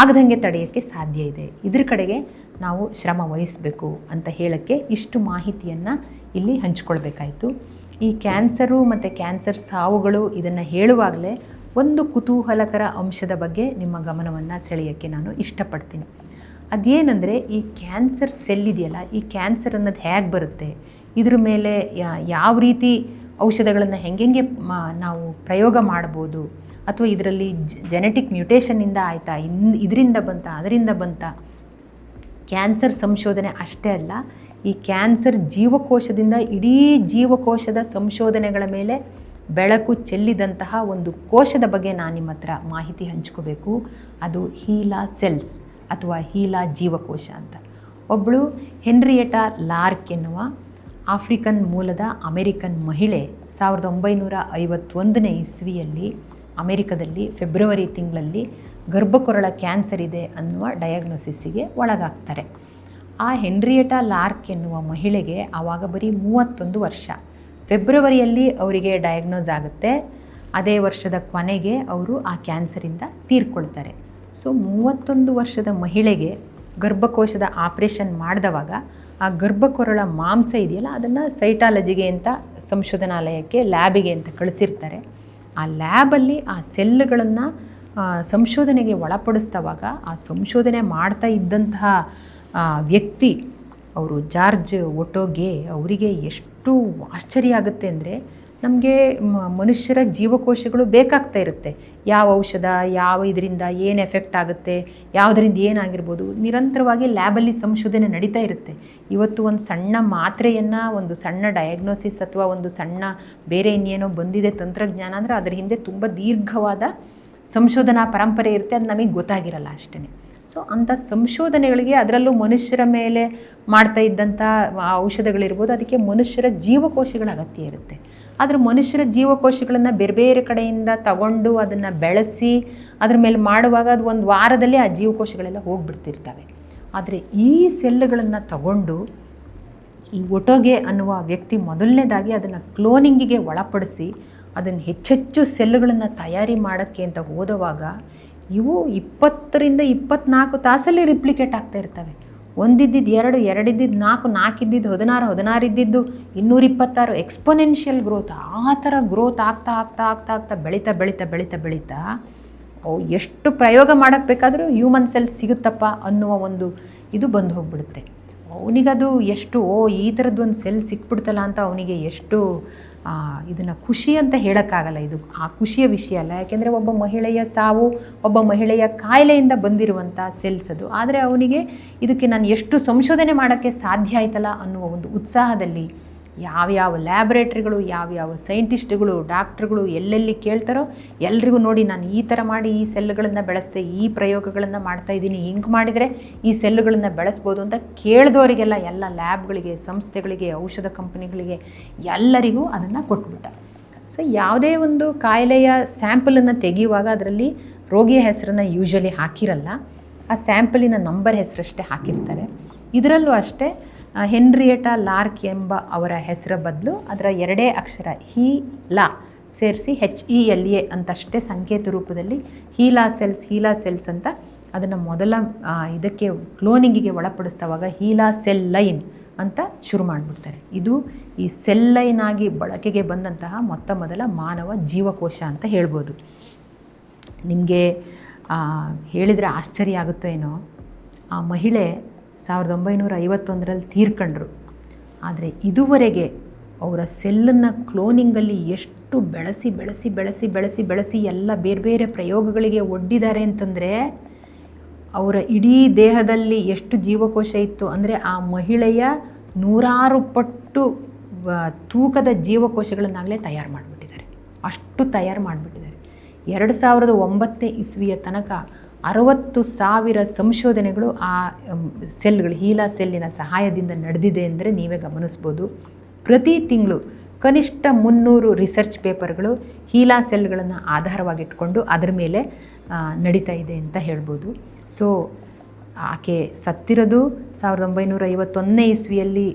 ಆಗದಂಗೆ ತಡೆಯೋಕ್ಕೆ ಸಾಧ್ಯ ಇದೆ. ಇದ್ರ ಕಡೆಗೆ ನಾವು ಶ್ರಮ ವಹಿಸಬೇಕು ಅಂತ ಹೇಳೋಕ್ಕೆ ಇಷ್ಟು ಮಾಹಿತಿಯನ್ನು ಇಲ್ಲಿ ಹಂಚ್ಕೊಳ್ಬೇಕಾಯಿತು. ಈ ಕ್ಯಾನ್ಸರು ಮತ್ತು ಕ್ಯಾನ್ಸರ್ ಸಾವುಗಳು ಇದನ್ನು ಹೇಳುವಾಗಲೇ ಒಂದು ಕುತೂಹಲಕರ ಅಂಶದ ಬಗ್ಗೆ ನಿಮ್ಮ ಗಮನವನ್ನು ಸೆಳೆಯೋಕ್ಕೆ ನಾನು ಇಷ್ಟಪಡ್ತೀನಿ. ಅದೇನೆಂದರೆ, ಈ ಕ್ಯಾನ್ಸರ್ ಸೆಲ್ ಇದೆಯಲ್ಲ, ಈ ಕ್ಯಾನ್ಸರ್ ಅನ್ನೋದು ಹೇಗೆ ಬರುತ್ತೆ, ಇದ್ರ ಮೇಲೆ ಯಾವ ರೀತಿ ಔಷಧಗಳನ್ನು ಹೆಂಗೆ ನಾವು ಪ್ರಯೋಗ ಮಾಡ್ಬೋದು, ಅಥವಾ ಇದರಲ್ಲಿ ಜೆನೆಟಿಕ್ ಮ್ಯೂಟೇಷನ್ನಿಂದ ಆಯಿತಾ, ಇದರಿಂದ ಬಂತಾ, ಅದರಿಂದ ಬಂತಾ. ಕ್ಯಾನ್ಸರ್ ಸಂಶೋಧನೆ ಅಷ್ಟೇ ಅಲ್ಲ, ಈ ಕ್ಯಾನ್ಸರ್ ಜೀವಕೋಶದಿಂದ ಇಡೀ ಜೀವಕೋಶದ ಸಂಶೋಧನೆಗಳ ಮೇಲೆ ಬೆಳಕು ಚೆಲ್ಲಿದಂತಹ ಒಂದು ಕೋಶದ ಬಗ್ಗೆ ನಾನು ನಿಮ್ಮ ಹತ್ರ ಮಾಹಿತಿ ಹಂಚ್ಕೋಬೇಕು. ಅದು ಹೀಲಾ ಸೆಲ್ಸ್ ಅಥವಾ ಹೀಲಾ ಜೀವಕೋಶ ಅಂತ. ಒಬ್ಬಳು ಹೆನ್ರಿಯೆಟಾ ಲಾರ್ಕ್ ಎನ್ನುವ ಆಫ್ರಿಕನ್ ಮೂಲದ ಅಮೆರಿಕನ್ ಮಹಿಳೆ 1951ನೇ ಇಸ್ವಿಯಲ್ಲಿ ಅಮೆರಿಕದಲ್ಲಿ ಫೆಬ್ರವರಿ ತಿಂಗಳಲ್ಲಿ ಗರ್ಭಕೊರಳ ಕ್ಯಾನ್ಸರ್ ಇದೆ ಅನ್ನುವ ಡಯಾಗ್ನೋಸಿಸ್ಸಿಗೆ ಒಳಗಾಗ್ತಾರೆ. ಆ ಹೆನ್ರಿಯೆಟಾ ಲಾರ್ಕ್ ಎನ್ನುವ ಮಹಿಳೆಗೆ ಆವಾಗ ಬರೀ 31 ವರ್ಷ. ಫೆಬ್ರವರಿಯಲ್ಲಿ ಅವರಿಗೆ ಡಯಾಗ್ನೋಸ್ ಆಗುತ್ತೆ. ಅದೇ ವರ್ಷದ ಕೊನೆಗೆ ಅವರು ಆ ಕ್ಯಾನ್ಸರಿಂದ ತೀರ್ಕೊಳ್ತಾರೆ. ಸೊ 31 ವರ್ಷದ ಮಹಿಳೆಗೆ ಗರ್ಭಕೋಶದ ಆಪ್ರೇಷನ್ ಮಾಡಿದವಾಗ ಆ ಗರ್ಭಕೊರಳ ಮಾಂಸ ಇದೆಯಲ್ಲ, ಅದನ್ನು ಸೈಟಾಲಜಿಗೆ ಅಂತ ಸಂಶೋಧನಾಲಯಕ್ಕೆ, ಲ್ಯಾಬಿಗೆ ಅಂತ ಕಳಿಸಿರ್ತಾರೆ. ಆ ಲ್ಯಾಬಲ್ಲಿ ಆ ಸೆಲ್ಗಳನ್ನು ಸಂಶೋಧನೆಗೆ ಒಳಪಡಿಸಿದವಾಗ ಆ ಸಂಶೋಧನೆ ಮಾಡ್ತಾ ಇದ್ದಂತಹ ವ್ಯಕ್ತಿ, ಅವರು ಜಾರ್ಜ್ ಒಟೋಗೆ, ಅವರಿಗೆ ಎಷ್ಟು ಆಶ್ಚರ್ಯ ಆಗುತ್ತೆ ಅಂದರೆ, ನಮಗೆ ಮನುಷ್ಯರ ಜೀವಕೋಶಗಳು ಬೇಕಾಗ್ತಾ ಇರುತ್ತೆ. ಯಾವ ಔಷಧ, ಯಾವ ಇದರಿಂದ ಏನು ಎಫೆಕ್ಟ್ ಆಗುತ್ತೆ, ಯಾವುದರಿಂದ ಏನಾಗಿರ್ಬೋದು, ನಿರಂತರವಾಗಿ ಲ್ಯಾಬಲ್ಲಿ ಸಂಶೋಧನೆ ನಡೀತಾ ಇರುತ್ತೆ. ಇವತ್ತು ಒಂದು ಸಣ್ಣ ಮಾತ್ರೆಯನ್ನು, ಒಂದು ಸಣ್ಣ ಡಯಾಗ್ನೋಸಿಸ್ ಅಥವಾ ಒಂದು ಸಣ್ಣ ಬೇರೆ ಇನ್ನೇನೋ ಬಂದಿದೆ ತಂತ್ರಜ್ಞಾನ ಅಂದರೆ ಅದರ ಹಿಂದೆ ತುಂಬ ದೀರ್ಘವಾದ ಸಂಶೋಧನಾ ಪರಂಪರೆ ಇರುತ್ತೆ. ಅದು ನಮಗೆ ಗೊತ್ತಾಗಿರಲ್ಲ ಅಷ್ಟೇ. ಸೊ ಅಂಥ ಸಂಶೋಧನೆಗಳಿಗೆ, ಅದರಲ್ಲೂ ಮನುಷ್ಯರ ಮೇಲೆ ಮಾಡ್ತಾ ಇದ್ದಂಥ ಔಷಧಗಳಿರ್ಬೋದು, ಅದಕ್ಕೆ ಮನುಷ್ಯರ ಜೀವಕೋಶಗಳ ಅಗತ್ಯ ಇರುತ್ತೆ. ಆದರೆ ಮನುಷ್ಯರ ಜೀವಕೋಶಗಳನ್ನು ಬೇರೆ ಬೇರೆ ಕಡೆಯಿಂದ ತಗೊಂಡು ಅದನ್ನು ಬೆಳೆಸಿ ಅದ್ರ ಮೇಲೆ ಮಾಡುವಾಗ ಅದು ಒಂದು ವಾರದಲ್ಲಿ ಆ ಜೀವಕೋಶಗಳೆಲ್ಲ ಹೋಗಿಬಿಡ್ತಿರ್ತವೆ. ಆದರೆ ಈ ಸೆಲ್ಗಳನ್ನು ತಗೊಂಡು ಈ ಒಟೋಗೆ ಅನ್ನುವ ವ್ಯಕ್ತಿ ಮೊದಲನೇದಾಗಿ ಅದನ್ನು ಕ್ಲೋನಿಂಗಿಗೆ ಒಳಪಡಿಸಿ ಅದನ್ನು ಹೆಚ್ಚೆಚ್ಚು ಸೆಲ್ಗಳನ್ನು ತಯಾರಿ ಮಾಡೋಕ್ಕೆ ಅಂತ ಹೋದವಾಗ ಇವು 20ರಿಂದ 24 ತಾಸಲ್ಲಿ ರಿಪ್ಲಿಕೇಟ್ ಆಗ್ತಾ ಇರ್ತವೆ. ಒಂದಿದ್ದಿದ್ದು 2, 2 ಇದ್ದಿದ್ದು 4, 4 ಇದ್ದಿದ್ದು 16, 16 ಇದ್ದಿದ್ದು 226, ಎಕ್ಸ್ಪೊನೆನ್ಷಿಯಲ್ ಗ್ರೋತ್. ಆ ಥರ ಗ್ರೋತ್ ಆಗ್ತಾ ಆಗ್ತಾ ಆಗ್ತಾ ಆಗ್ತಾ ಬೆಳೀತಾ ಬೆಳೀತಾ ಬೆಳೀತಾ ಬೆಳೀತಾ ಎಷ್ಟು ಪ್ರಯೋಗ ಮಾಡೋಕ್ಕೆ ಬೇಕಾದರೂ ಹ್ಯೂಮನ್ ಸೆಲ್ಸ್ ಸಿಗುತ್ತಪ್ಪ ಅನ್ನುವ ಒಂದು ಇದು ಬಂದು ಹೋಗ್ಬಿಡುತ್ತೆ. ಅವನಿಗದು ಎಷ್ಟು ಈ ಥರದ್ದೊಂದು ಸೆಲ್ ಸಿಕ್ಬಿಡ್ತಲ್ಲ ಅಂತ ಅವನಿಗೆ ಎಷ್ಟು ಇದನ್ನು ಖುಷಿ ಅಂತ ಹೇಳೋಕ್ಕಾಗಲ್ಲ. ಇದು ಆ ಖುಷಿಯ ವಿಷಯ ಅಲ್ಲ, ಯಾಕೆಂದರೆ ಒಬ್ಬ ಮಹಿಳೆಯ ಸಾವು, ಒಬ್ಬ ಮಹಿಳೆಯ ಕಾಯಿಲೆಯಿಂದ ಬಂದಿರುವಂಥ ಸೆಲ್ಸ್ ಅದು. ಆದರೆ ಅವನಿಗೆ ಇದಕ್ಕೆ ನಾನು ಎಷ್ಟು ಸಂಶೋಧನೆ ಮಾಡೋಕ್ಕೆ ಸಾಧ್ಯ ಆಯ್ತಲ್ಲ ಅನ್ನುವ ಒಂದು ಉತ್ಸಾಹದಲ್ಲಿ ಯಾವ್ಯಾವ ಲ್ಯಾಬ್ರೇಟ್ರಿಗಳು, ಯಾವ್ಯಾವ ಸೈಂಟಿಸ್ಟ್ಗಳು, ಡಾಕ್ಟ್ರುಗಳು ಎಲ್ಲೆಲ್ಲಿ ಕೇಳ್ತಾರೋ ಎಲ್ರಿಗೂ ನೋಡಿ ನಾನು ಈ ಥರ ಮಾಡಿ ಈ ಸೆಲ್ಗಳನ್ನು ಬೆಳೆಸ್ದೆ, ಈ ಪ್ರಯೋಗಗಳನ್ನು ಮಾಡ್ತಾಯಿದ್ದೀನಿ, ಹಿಂಗೆ ಮಾಡಿದರೆ ಈ ಸೆಲ್ಗಳನ್ನು ಬೆಳೆಸ್ಬೋದು ಅಂತ ಕೇಳಿದವರಿಗೆಲ್ಲ, ಎಲ್ಲ ಲ್ಯಾಬ್ಗಳಿಗೆ, ಸಂಸ್ಥೆಗಳಿಗೆ, ಔಷಧ ಕಂಪನಿಗಳಿಗೆ ಎಲ್ಲರಿಗೂ ಅದನ್ನು ಕೊಟ್ಬಿಟ್ಟ. ಸೊ ಯಾವುದೇ ಒಂದು ಕಾಯಿಲೆಯ ಸ್ಯಾಂಪಲನ್ನು ತೆಗೆಯುವಾಗ ಅದರಲ್ಲಿ ರೋಗಿಯ ಹೆಸರನ್ನು ಯೂಶ್ವಲಿ ಹಾಕಿರಲ್ಲ, ಆ ಸ್ಯಾಂಪಲಿನ ನಂಬರ್ ಹೆಸರಷ್ಟೇ ಹಾಕಿರ್ತಾರೆ. ಇದರಲ್ಲೂ ಅಷ್ಟೇ ಹೆನ್ರಿಯೆಟಾ ಲಾರ್ಕ್ ಎಂಬ ಅವರ ಹೆಸರ ಬದಲು ಅದರ 2 ಅಕ್ಷರ ಹೀಲಾ ಸೇರಿಸಿ HELA ಅಂತಷ್ಟೇ ಸಂಕೇತ ರೂಪದಲ್ಲಿ ಹೀಲಾ ಸೆಲ್ಸ್ ಅಂತ ಅದನ್ನು ಮೊದಲ ಇದಕ್ಕೆ ಕ್ಲೋನಿಂಗಿಗೆ ಒಳಪಡಿಸಿದವಾಗ ಹೀಲಾ ಸೆಲ್ ಲೈನ್ ಅಂತ ಶುರು ಮಾಡಿಬಿಡ್ತಾರೆ. ಇದು ಈ ಸೆಲ್ ಲೈನ್ ಆಗಿ ಬಳಕೆಗೆ ಬಂದಂತಹ ಮೊತ್ತ ಮೊದಲ ಮಾನವ ಜೀವಕೋಶ ಅಂತ ಹೇಳ್ಬೋದು. ನಿಮಗೆ ಹೇಳಿದರೆ ಆಶ್ಚರ್ಯ ಆಗುತ್ತೋ ಏನೋ, ಆ ಮಹಿಳೆ 1951ರಲ್ಲಿ ತೀರ್ಕೊಂಡ್ರು. ಆದರೆ ಇದುವರೆಗೆ ಅವರ ಸೆಲ್ಲನ್ನು ಕ್ಲೋನಿಂಗಲ್ಲಿ ಎಷ್ಟು ಬೆಳೆಸಿ ಬೆಳೆಸಿ ಬೆಳೆಸಿ ಬೆಳೆಸಿ ಬೆಳೆಸಿ ಎಲ್ಲ ಬೇರೆ ಬೇರೆ ಪ್ರಯೋಗಗಳಿಗೆ ಒಡ್ಡಿದ್ದಾರೆ ಅಂತಂದರೆ, ಅವರ ಇಡೀ ದೇಹದಲ್ಲಿ ಎಷ್ಟು ಜೀವಕೋಶ ಇತ್ತು ಅಂದರೆ ಆ ಮಹಿಳೆಯ 100 ಪಟ್ಟು ತೂಕದ ಜೀವಕೋಶಗಳನ್ನಾಗಲೇ ತಯಾರು ಮಾಡಿಬಿಟ್ಟಿದ್ದಾರೆ. ಅಷ್ಟು ತಯಾರು ಮಾಡಿಬಿಟ್ಟಿದ್ದಾರೆ. 2009 ಇಸ್ವಿಯ ತನಕ 60,000 ಸಂಶೋಧನೆಗಳು ಆ ಸೆಲ್ಗಳು, ಹೀಲಾ ಸೆಲ್ಲಿನ ಸಹಾಯದಿಂದ ನಡೆದಿದೆ ಅಂದರೆ ನೀವೇ ಗಮನಿಸ್ಬೋದು. ಪ್ರತಿ ತಿಂಗಳು ಕನಿಷ್ಠ 300 ರಿಸರ್ಚ್ ಪೇಪರ್ಗಳು ಹೀಲಾ ಸೆಲ್ಗಳನ್ನು ಆಧಾರವಾಗಿಟ್ಕೊಂಡು ಅದರ ಮೇಲೆ ನಡೀತಾ ಇದೆ ಅಂತ ಹೇಳ್ಬೋದು. ಸೊ ಆಕೆ ಸತ್ತಿರೋದು 1951 ಇಸ್ವಿಯಲ್ಲಿ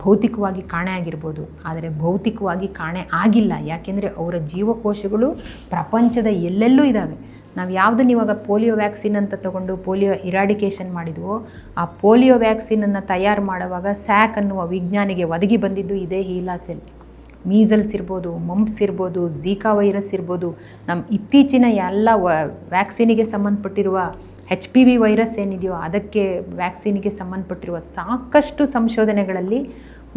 ಭೌತಿಕವಾಗಿ ಕಾಣೆ ಆಗಿರ್ಬೋದು, ಆದರೆ ಭೌತಿಕವಾಗಿ ಕಾಣೆ ಆಗಿಲ್ಲ. ಯಾಕೆಂದರೆ ಅವರ ಜೀವಕೋಶಗಳು ಪ್ರಪಂಚದ ಎಲ್ಲೆಲ್ಲೂ ಇದ್ದಾವೆ. ನಾವು ಯಾವುದನ್ನು ಇವಾಗ ಪೋಲಿಯೋ ವ್ಯಾಕ್ಸಿನ್ ಅಂತ ತಗೊಂಡು ಪೋಲಿಯೋ ಇರಾಡಿಕೇಷನ್ ಮಾಡಿದ್ವೋ, ಆ ಪೋಲಿಯೋ ವ್ಯಾಕ್ಸಿನನ್ನು ತಯಾರು ಮಾಡುವಾಗ ಸ್ಯಾಕ್ ಅನ್ನುವ ವಿಜ್ಞಾನಿಗೆ ಒದಗಿ ಬಂದಿದ್ದು ಇದೇ ಹೀಲಾ ಸೆಲ್. ಮೀಸಲ್ಸ್ ಇರ್ಬೋದು, ಮಂಪ್ಸ್ ಇರ್ಬೋದು, ಝೀಕಾ ವೈರಸ್ ಇರ್ಬೋದು, ನಮ್ಮ ಇತ್ತೀಚಿನ ಎಲ್ಲ ವ್ಯಾಕ್ಸಿನಿಗೆ ಸಂಬಂಧಪಟ್ಟಿರುವ HPV ವೈರಸ್ ಏನಿದೆಯೋ ಅದಕ್ಕೆ ವ್ಯಾಕ್ಸಿನಿಗೆ ಸಂಬಂಧಪಟ್ಟಿರುವ ಸಾಕಷ್ಟು ಸಂಶೋಧನೆಗಳಲ್ಲಿ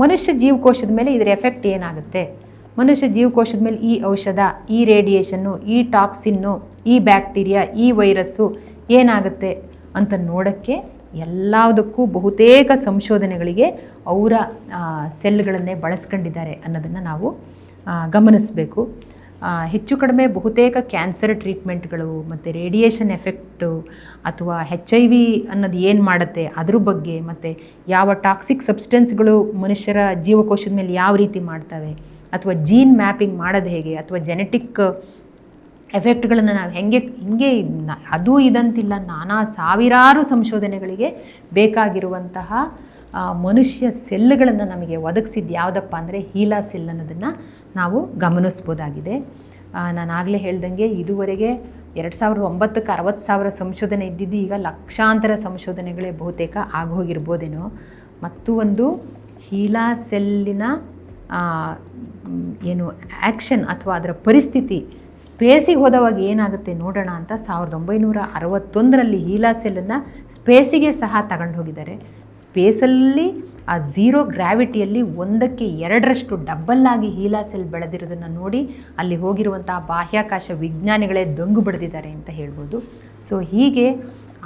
ಮನುಷ್ಯ ಜೀವಕೋಶದ ಮೇಲೆ ಇದರ ಎಫೆಕ್ಟ್ ಏನಾಗುತ್ತೆ, ಮನುಷ್ಯ ಜೀವಕೋಶದ ಮೇಲೆ ಈ ಔಷಧ, ಈ ರೇಡಿಯೇಷನ್ನು, ಈ ಟಾಕ್ಸಿನ್ನು, ಈ ಬ್ಯಾಕ್ಟೀರಿಯಾ, ಈ ವೈರಸ್ಸು ಏನಾಗುತ್ತೆ ಅಂತ ನೋಡೋಕ್ಕೆ ಎಲ್ಲದಕ್ಕೂ ಬಹುತೇಕ ಸಂಶೋಧನೆಗಳಿಗೆ ಅವರ ಸೆಲ್ಗಳನ್ನೇ ಬಳಸ್ಕೊಂಡಿದ್ದಾರೆ ಅನ್ನೋದನ್ನು ನಾವು ಗಮನಿಸಬೇಕು. ಹೆಚ್ಚು ಕಡಿಮೆ ಬಹುತೇಕ ಕ್ಯಾನ್ಸರ್ ಟ್ರೀಟ್ಮೆಂಟ್ಗಳು ಮತ್ತು ರೇಡಿಯೇಷನ್ ಎಫೆಕ್ಟು ಅಥವಾ HIV ಅನ್ನೋದು ಏನು ಮಾಡುತ್ತೆ ಅದ್ರ ಬಗ್ಗೆ, ಮತ್ತು ಯಾವ ಟಾಕ್ಸಿಕ್ ಸಬ್ಸ್ಟೆನ್ಸ್ಗಳು ಮನುಷ್ಯರ ಜೀವಕೋಶದ ಮೇಲೆ ಯಾವ ರೀತಿ ಮಾಡ್ತವೆ, ಅಥವಾ ಜೀನ್ ಮ್ಯಾಪಿಂಗ್ ಮಾಡೋದು ಹೇಗೆ, ಅಥವಾ ಜೆನೆಟಿಕ್ ಎಫೆಕ್ಟ್ಗಳನ್ನು ನಾವು ಹಿಂಗೆ ಅದು ಇದಂತಿಲ್ಲ, ನಾನಾ ಸಾವಿರಾರು ಸಂಶೋಧನೆಗಳಿಗೆ ಬೇಕಾಗಿರುವಂತಹ ಮನುಷ್ಯ ಸೆಲ್ಗಳನ್ನು ನಮಗೆ ಒದಗಿಸಿದ್ದು ಯಾವುದಪ್ಪ ಅಂದರೆ ಹೀಲಾ ಸೆಲ್ ಅನ್ನೋದನ್ನು ನಾವು ಗಮನಿಸ್ಬೋದಾಗಿದೆ. ನಾನಾಗಲೇ ಹೇಳ್ದಂಗೆ ಇದುವರೆಗೆ 2009ಕ್ಕೆ 60,000 ಸಂಶೋಧನೆ ಇದ್ದಿದ್ದು ಈಗ ಲಕ್ಷಾಂತರ ಸಂಶೋಧನೆಗಳೇ ಬಹುತೇಕ ಆಗೋಗಿರ್ಬೋದೇನೋ. ಮತ್ತು ಒಂದು ಹೀಲಾ ಸೆಲ್ಲಿನ ಏನು ಆ್ಯಕ್ಷನ್ ಅಥವಾ ಅದರ ಪರಿಸ್ಥಿತಿ ಸ್ಪೇಸಿಗೆ ಹೋದವಾಗ ಏನಾಗುತ್ತೆ ನೋಡೋಣ ಅಂತ 1961ರಲ್ಲಿ ಹೀಲಾ ಸೆಲ್ಲನ್ನು ಸ್ಪೇಸಿಗೆ ಸಹ ತಗೊಂಡು ಹೋಗಿದ್ದಾರೆ. ಸ್ಪೇಸಲ್ಲಿ ಆ 0 ಗ್ರಾವಿಟಿಯಲ್ಲಿ 1ಕ್ಕೆ 2ರಷ್ಟು ಡಬ್ಬಲ್ಲಾಗಿ ಹೀಲಾ ಸೆಲ್ ಬೆಳೆದಿರೋದನ್ನು ನೋಡಿ ಅಲ್ಲಿ ಹೋಗಿರುವಂತಹ ಬಾಹ್ಯಾಕಾಶ ವಿಜ್ಞಾನಿಗಳೇ ದಂಗು ಬಡಿದಿದ್ದಾರೆ ಅಂತ ಹೇಳ್ಬೋದು. ಸೊ ಹೀಗೆ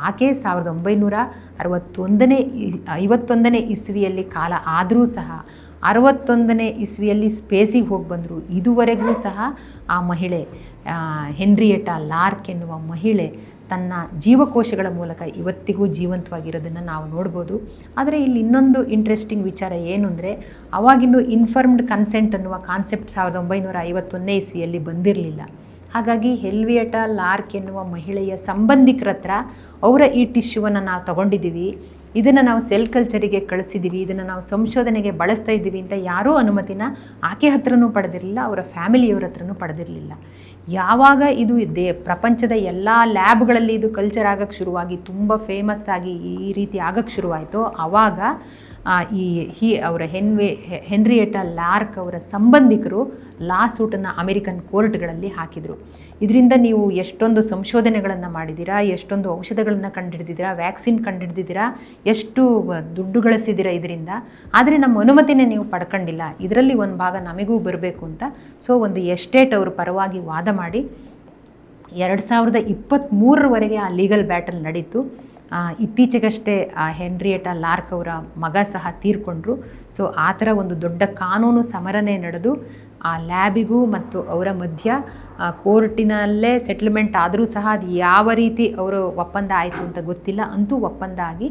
ಆಕೆ 1951ನೇ ಇಸ್ವಿಯಲ್ಲಿ ಕಾಲ ಆದರೂ ಸಹ 61ನೇ ಇಸ್ವಿಯಲ್ಲಿ ಸ್ಪೇಸಿಗೆ ಹೋಗಿ ಬಂದರು. ಇದುವರೆಗೂ ಸಹ ಆ ಮಹಿಳೆ ಹೆನ್ರಿಯೆಟಾ ಲಾರ್ಕ್ ಎನ್ನುವ ಮಹಿಳೆ ತನ್ನ ಜೀವಕೋಶಗಳ ಮೂಲಕ ಇವತ್ತಿಗೂ ಜೀವಂತವಾಗಿರೋದನ್ನು ನಾವು ನೋಡ್ಬೋದು. ಆದರೆ ಇಲ್ಲಿ ಇನ್ನೊಂದು ಇಂಟ್ರೆಸ್ಟಿಂಗ್ ವಿಚಾರ ಏನು ಅಂದರೆ, ಅವಾಗಿನ್ನೂ ಇನ್ಫರ್ಮ್ಡ್ ಕನ್ಸೆಂಟ್ ಅನ್ನುವ ಕಾನ್ಸೆಪ್ಟ್ 1951ನೇ ಇಸ್ವಿಯಲ್ಲಿ ಬಂದಿರಲಿಲ್ಲ. ಹಾಗಾಗಿ ಹೆನ್ರಿಯೆಟಾ ಲಾರ್ಕ್ ಎನ್ನುವ ಮಹಿಳೆಯ ಸಂಬಂಧಿಕರ ಹತ್ರ ಅವರ ಈ ಟಿಶ್ಯೂವನ್ನು ನಾವು ತಗೊಂಡಿದ್ದೀವಿ, ಇದನ್ನು ನಾವು ಸೆಲ್ ಕಲ್ಚರಿಗೆ ಕಳಿಸಿದ್ದೀವಿ, ಇದನ್ನು ನಾವು ಸಂಶೋಧನೆಗೆ ಬಳಸ್ತಾ ಇದ್ದೀವಿ ಅಂತ ಯಾರೂ ಅನುಮತಿನ ಆಕೆ ಹತ್ರನೂ ಪಡೆದಿರಲಿಲ್ಲ, ಅವರ ಫ್ಯಾಮಿಲಿಯವ್ರ ಹತ್ರನೂ ಪಡೆದಿರಲಿಲ್ಲ. ಯಾವಾಗ ಇದು ಪ್ರಪಂಚದ ಎಲ್ಲ ಲ್ಯಾಬ್ಗಳಲ್ಲಿ ಇದು ಕಲ್ಚರ್ ಆಗೋಕ್ಕೆ ಶುರುವಾಗಿ ತುಂಬ ಫೇಮಸ್ ಆಗಿ ಈ ರೀತಿ ಆಗೋಕ್ಕೆ ಶುರುವಾಯಿತೋ ಆವಾಗ ಅವರ ಹೆನ್ರಿಯೆಟಾ ಲಾರ್ಕ್ ಅವರ ಸಂಬಂಧಿಕರು ಲಾ ಸೂಟನ್ನು ಅಮೆರಿಕನ್ ಕೋರ್ಟ್ಗಳಲ್ಲಿ ಹಾಕಿದರು. ಇದರಿಂದ ನೀವು ಎಷ್ಟೊಂದು ಸಂಶೋಧನೆಗಳನ್ನು ಮಾಡಿದ್ದೀರಾ, ಎಷ್ಟೊಂದು ಔಷಧಗಳನ್ನು ಕಂಡುಹಿಡಿದಿದ್ದೀರಾ, ವ್ಯಾಕ್ಸಿನ್ ಕಂಡುಹಿಡಿದಿದ್ದೀರಾ, ಎಷ್ಟು ದುಡ್ಡು ಗಳಿಸಿದ್ದೀರಾ ಇದರಿಂದ, ಆದರೆ ನಮ್ಮ ಅನುಮತಿನೇ ನೀವು ಪಡ್ಕೊಂಡಿಲ್ಲ, ಇದರಲ್ಲಿ ಒಂದು ಭಾಗ ನಮಗೂ ಬರಬೇಕು ಅಂತ. ಸೊ ಒಂದು ಎಸ್ಟೇಟ್ ಅವರು ಪರವಾಗಿ ವಾದ ಮಾಡಿ 2023ರವರೆಗೆ ಆ ಲೀಗಲ್ ಬ್ಯಾಟಲ್ ನಡೀತು. ಇತ್ತೀಚೆಗಷ್ಟೇ ಹೆನ್ರಿಯೆಟಾ ಲಾರ್ಕ್ ಅವರ ಮಗ ಸಹ ತೀರ್ಕೊಂಡ್ರು. ಸೊ ಆ ಥರ ಒಂದು ದೊಡ್ಡ ಕಾನೂನು ಸಮರನೇ ನಡೆದು ಆ ಲ್ಯಾಬಿಗೂ ಮತ್ತು ಅವರ ಮಧ್ಯ ಕೋರ್ಟಿನಲ್ಲೇ ಸೆಟ್ಲ್ಮೆಂಟ್ ಆದರೂ ಸಹ ಅದು ಯಾವ ರೀತಿ ಅವರು ಒಪ್ಪಂದ ಆಯಿತು ಅಂತ ಗೊತ್ತಿಲ್ಲ. ಅಂತೂ ಒಪ್ಪಂದ ಆಗಿ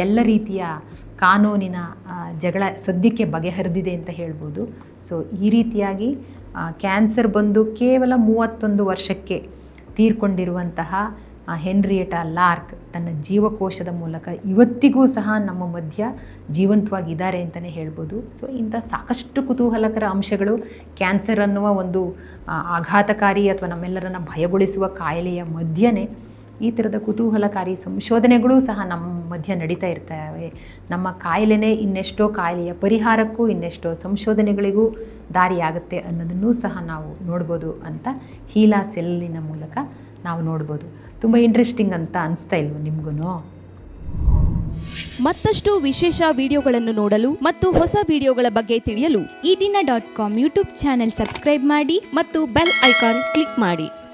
ಎಲ್ಲ ರೀತಿಯ ಕಾನೂನಿನ ಜಗಳ ಸದ್ಯಕ್ಕೆ ಬಗೆಹರಿದಿದೆ ಅಂತ ಹೇಳ್ಬೋದು. ಸೊ ಈ ರೀತಿಯಾಗಿ ಕ್ಯಾನ್ಸರ್ ಬಂದು ಕೇವಲ 31 ವರ್ಷಕ್ಕೆ ತೀರ್ಕೊಂಡಿರುವಂತಹ ಹೆನ್ರಿಯೆಟಾ ಲಾರ್ಕ್ ತನ್ನ ಜೀವಕೋಶದ ಮೂಲಕ ಇವತ್ತಿಗೂ ಸಹ ನಮ್ಮ ಮಧ್ಯ ಜೀವಂತವಾಗಿದ್ದಾರೆ ಅಂತಲೇ ಹೇಳ್ಬೋದು. ಸೊ ಇಂಥ ಸಾಕಷ್ಟು ಕುತೂಹಲಕರ ಅಂಶಗಳು ಕ್ಯಾನ್ಸರ್ ಅನ್ನುವ ಒಂದು ಆಘಾತಕಾರಿ ಅಥವಾ ನಮ್ಮೆಲ್ಲರನ್ನು ಭಯಗೊಳಿಸುವ ಕಾಯಿಲೆಯ ಮಧ್ಯೆ ಈ ಥರದ ಕುತೂಹಲಕಾರಿ ಸಂಶೋಧನೆಗಳೂ ಸಹ ನಮ್ಮ ಮಧ್ಯ ನಡೀತಾ ಇರ್ತವೆ. ನಮ್ಮ ಕಾಯಿಲೆನೇ ಇನ್ನೆಷ್ಟೋ ಕಾಯಿಲೆಯ ಪರಿಹಾರಕ್ಕೂ ಇನ್ನೆಷ್ಟೋ ಸಂಶೋಧನೆಗಳಿಗೂ ದಾರಿಯಾಗುತ್ತೆ ಅನ್ನೋದನ್ನೂ ಸಹ ನಾವು ನೋಡ್ಬೋದು ಅಂತ ಹೀಲಾ ಸೆಲ್ಲಿನ ಮೂಲಕ ನಾವು ನೋಡ್ಬೋದು. ತುಂಬ ಇಂಟ್ರೆಸ್ಟಿಂಗ್ ಅಂತ ಅನಿಸ್ತಾ ಇಲ್ವ ನಿಮಗೂ? ಮತ್ತಷ್ಟು ವಿಶೇಷ ವಿಡಿಯೋಗಳನ್ನು ನೋಡಲು ಮತ್ತು ಹೊಸ ವಿಡಿಯೋಗಳ ಬಗ್ಗೆ ತಿಳಿಯಲು ಈ ದಿನ .com ಯೂಟ್ಯೂಬ್ ಚಾನೆಲ್ ಸಬ್ಸ್ಕ್ರೈಬ್ ಮಾಡಿ ಮತ್ತು ಬೆಲ್ ಐಕಾನ್ ಕ್ಲಿಕ್ ಮಾಡಿ.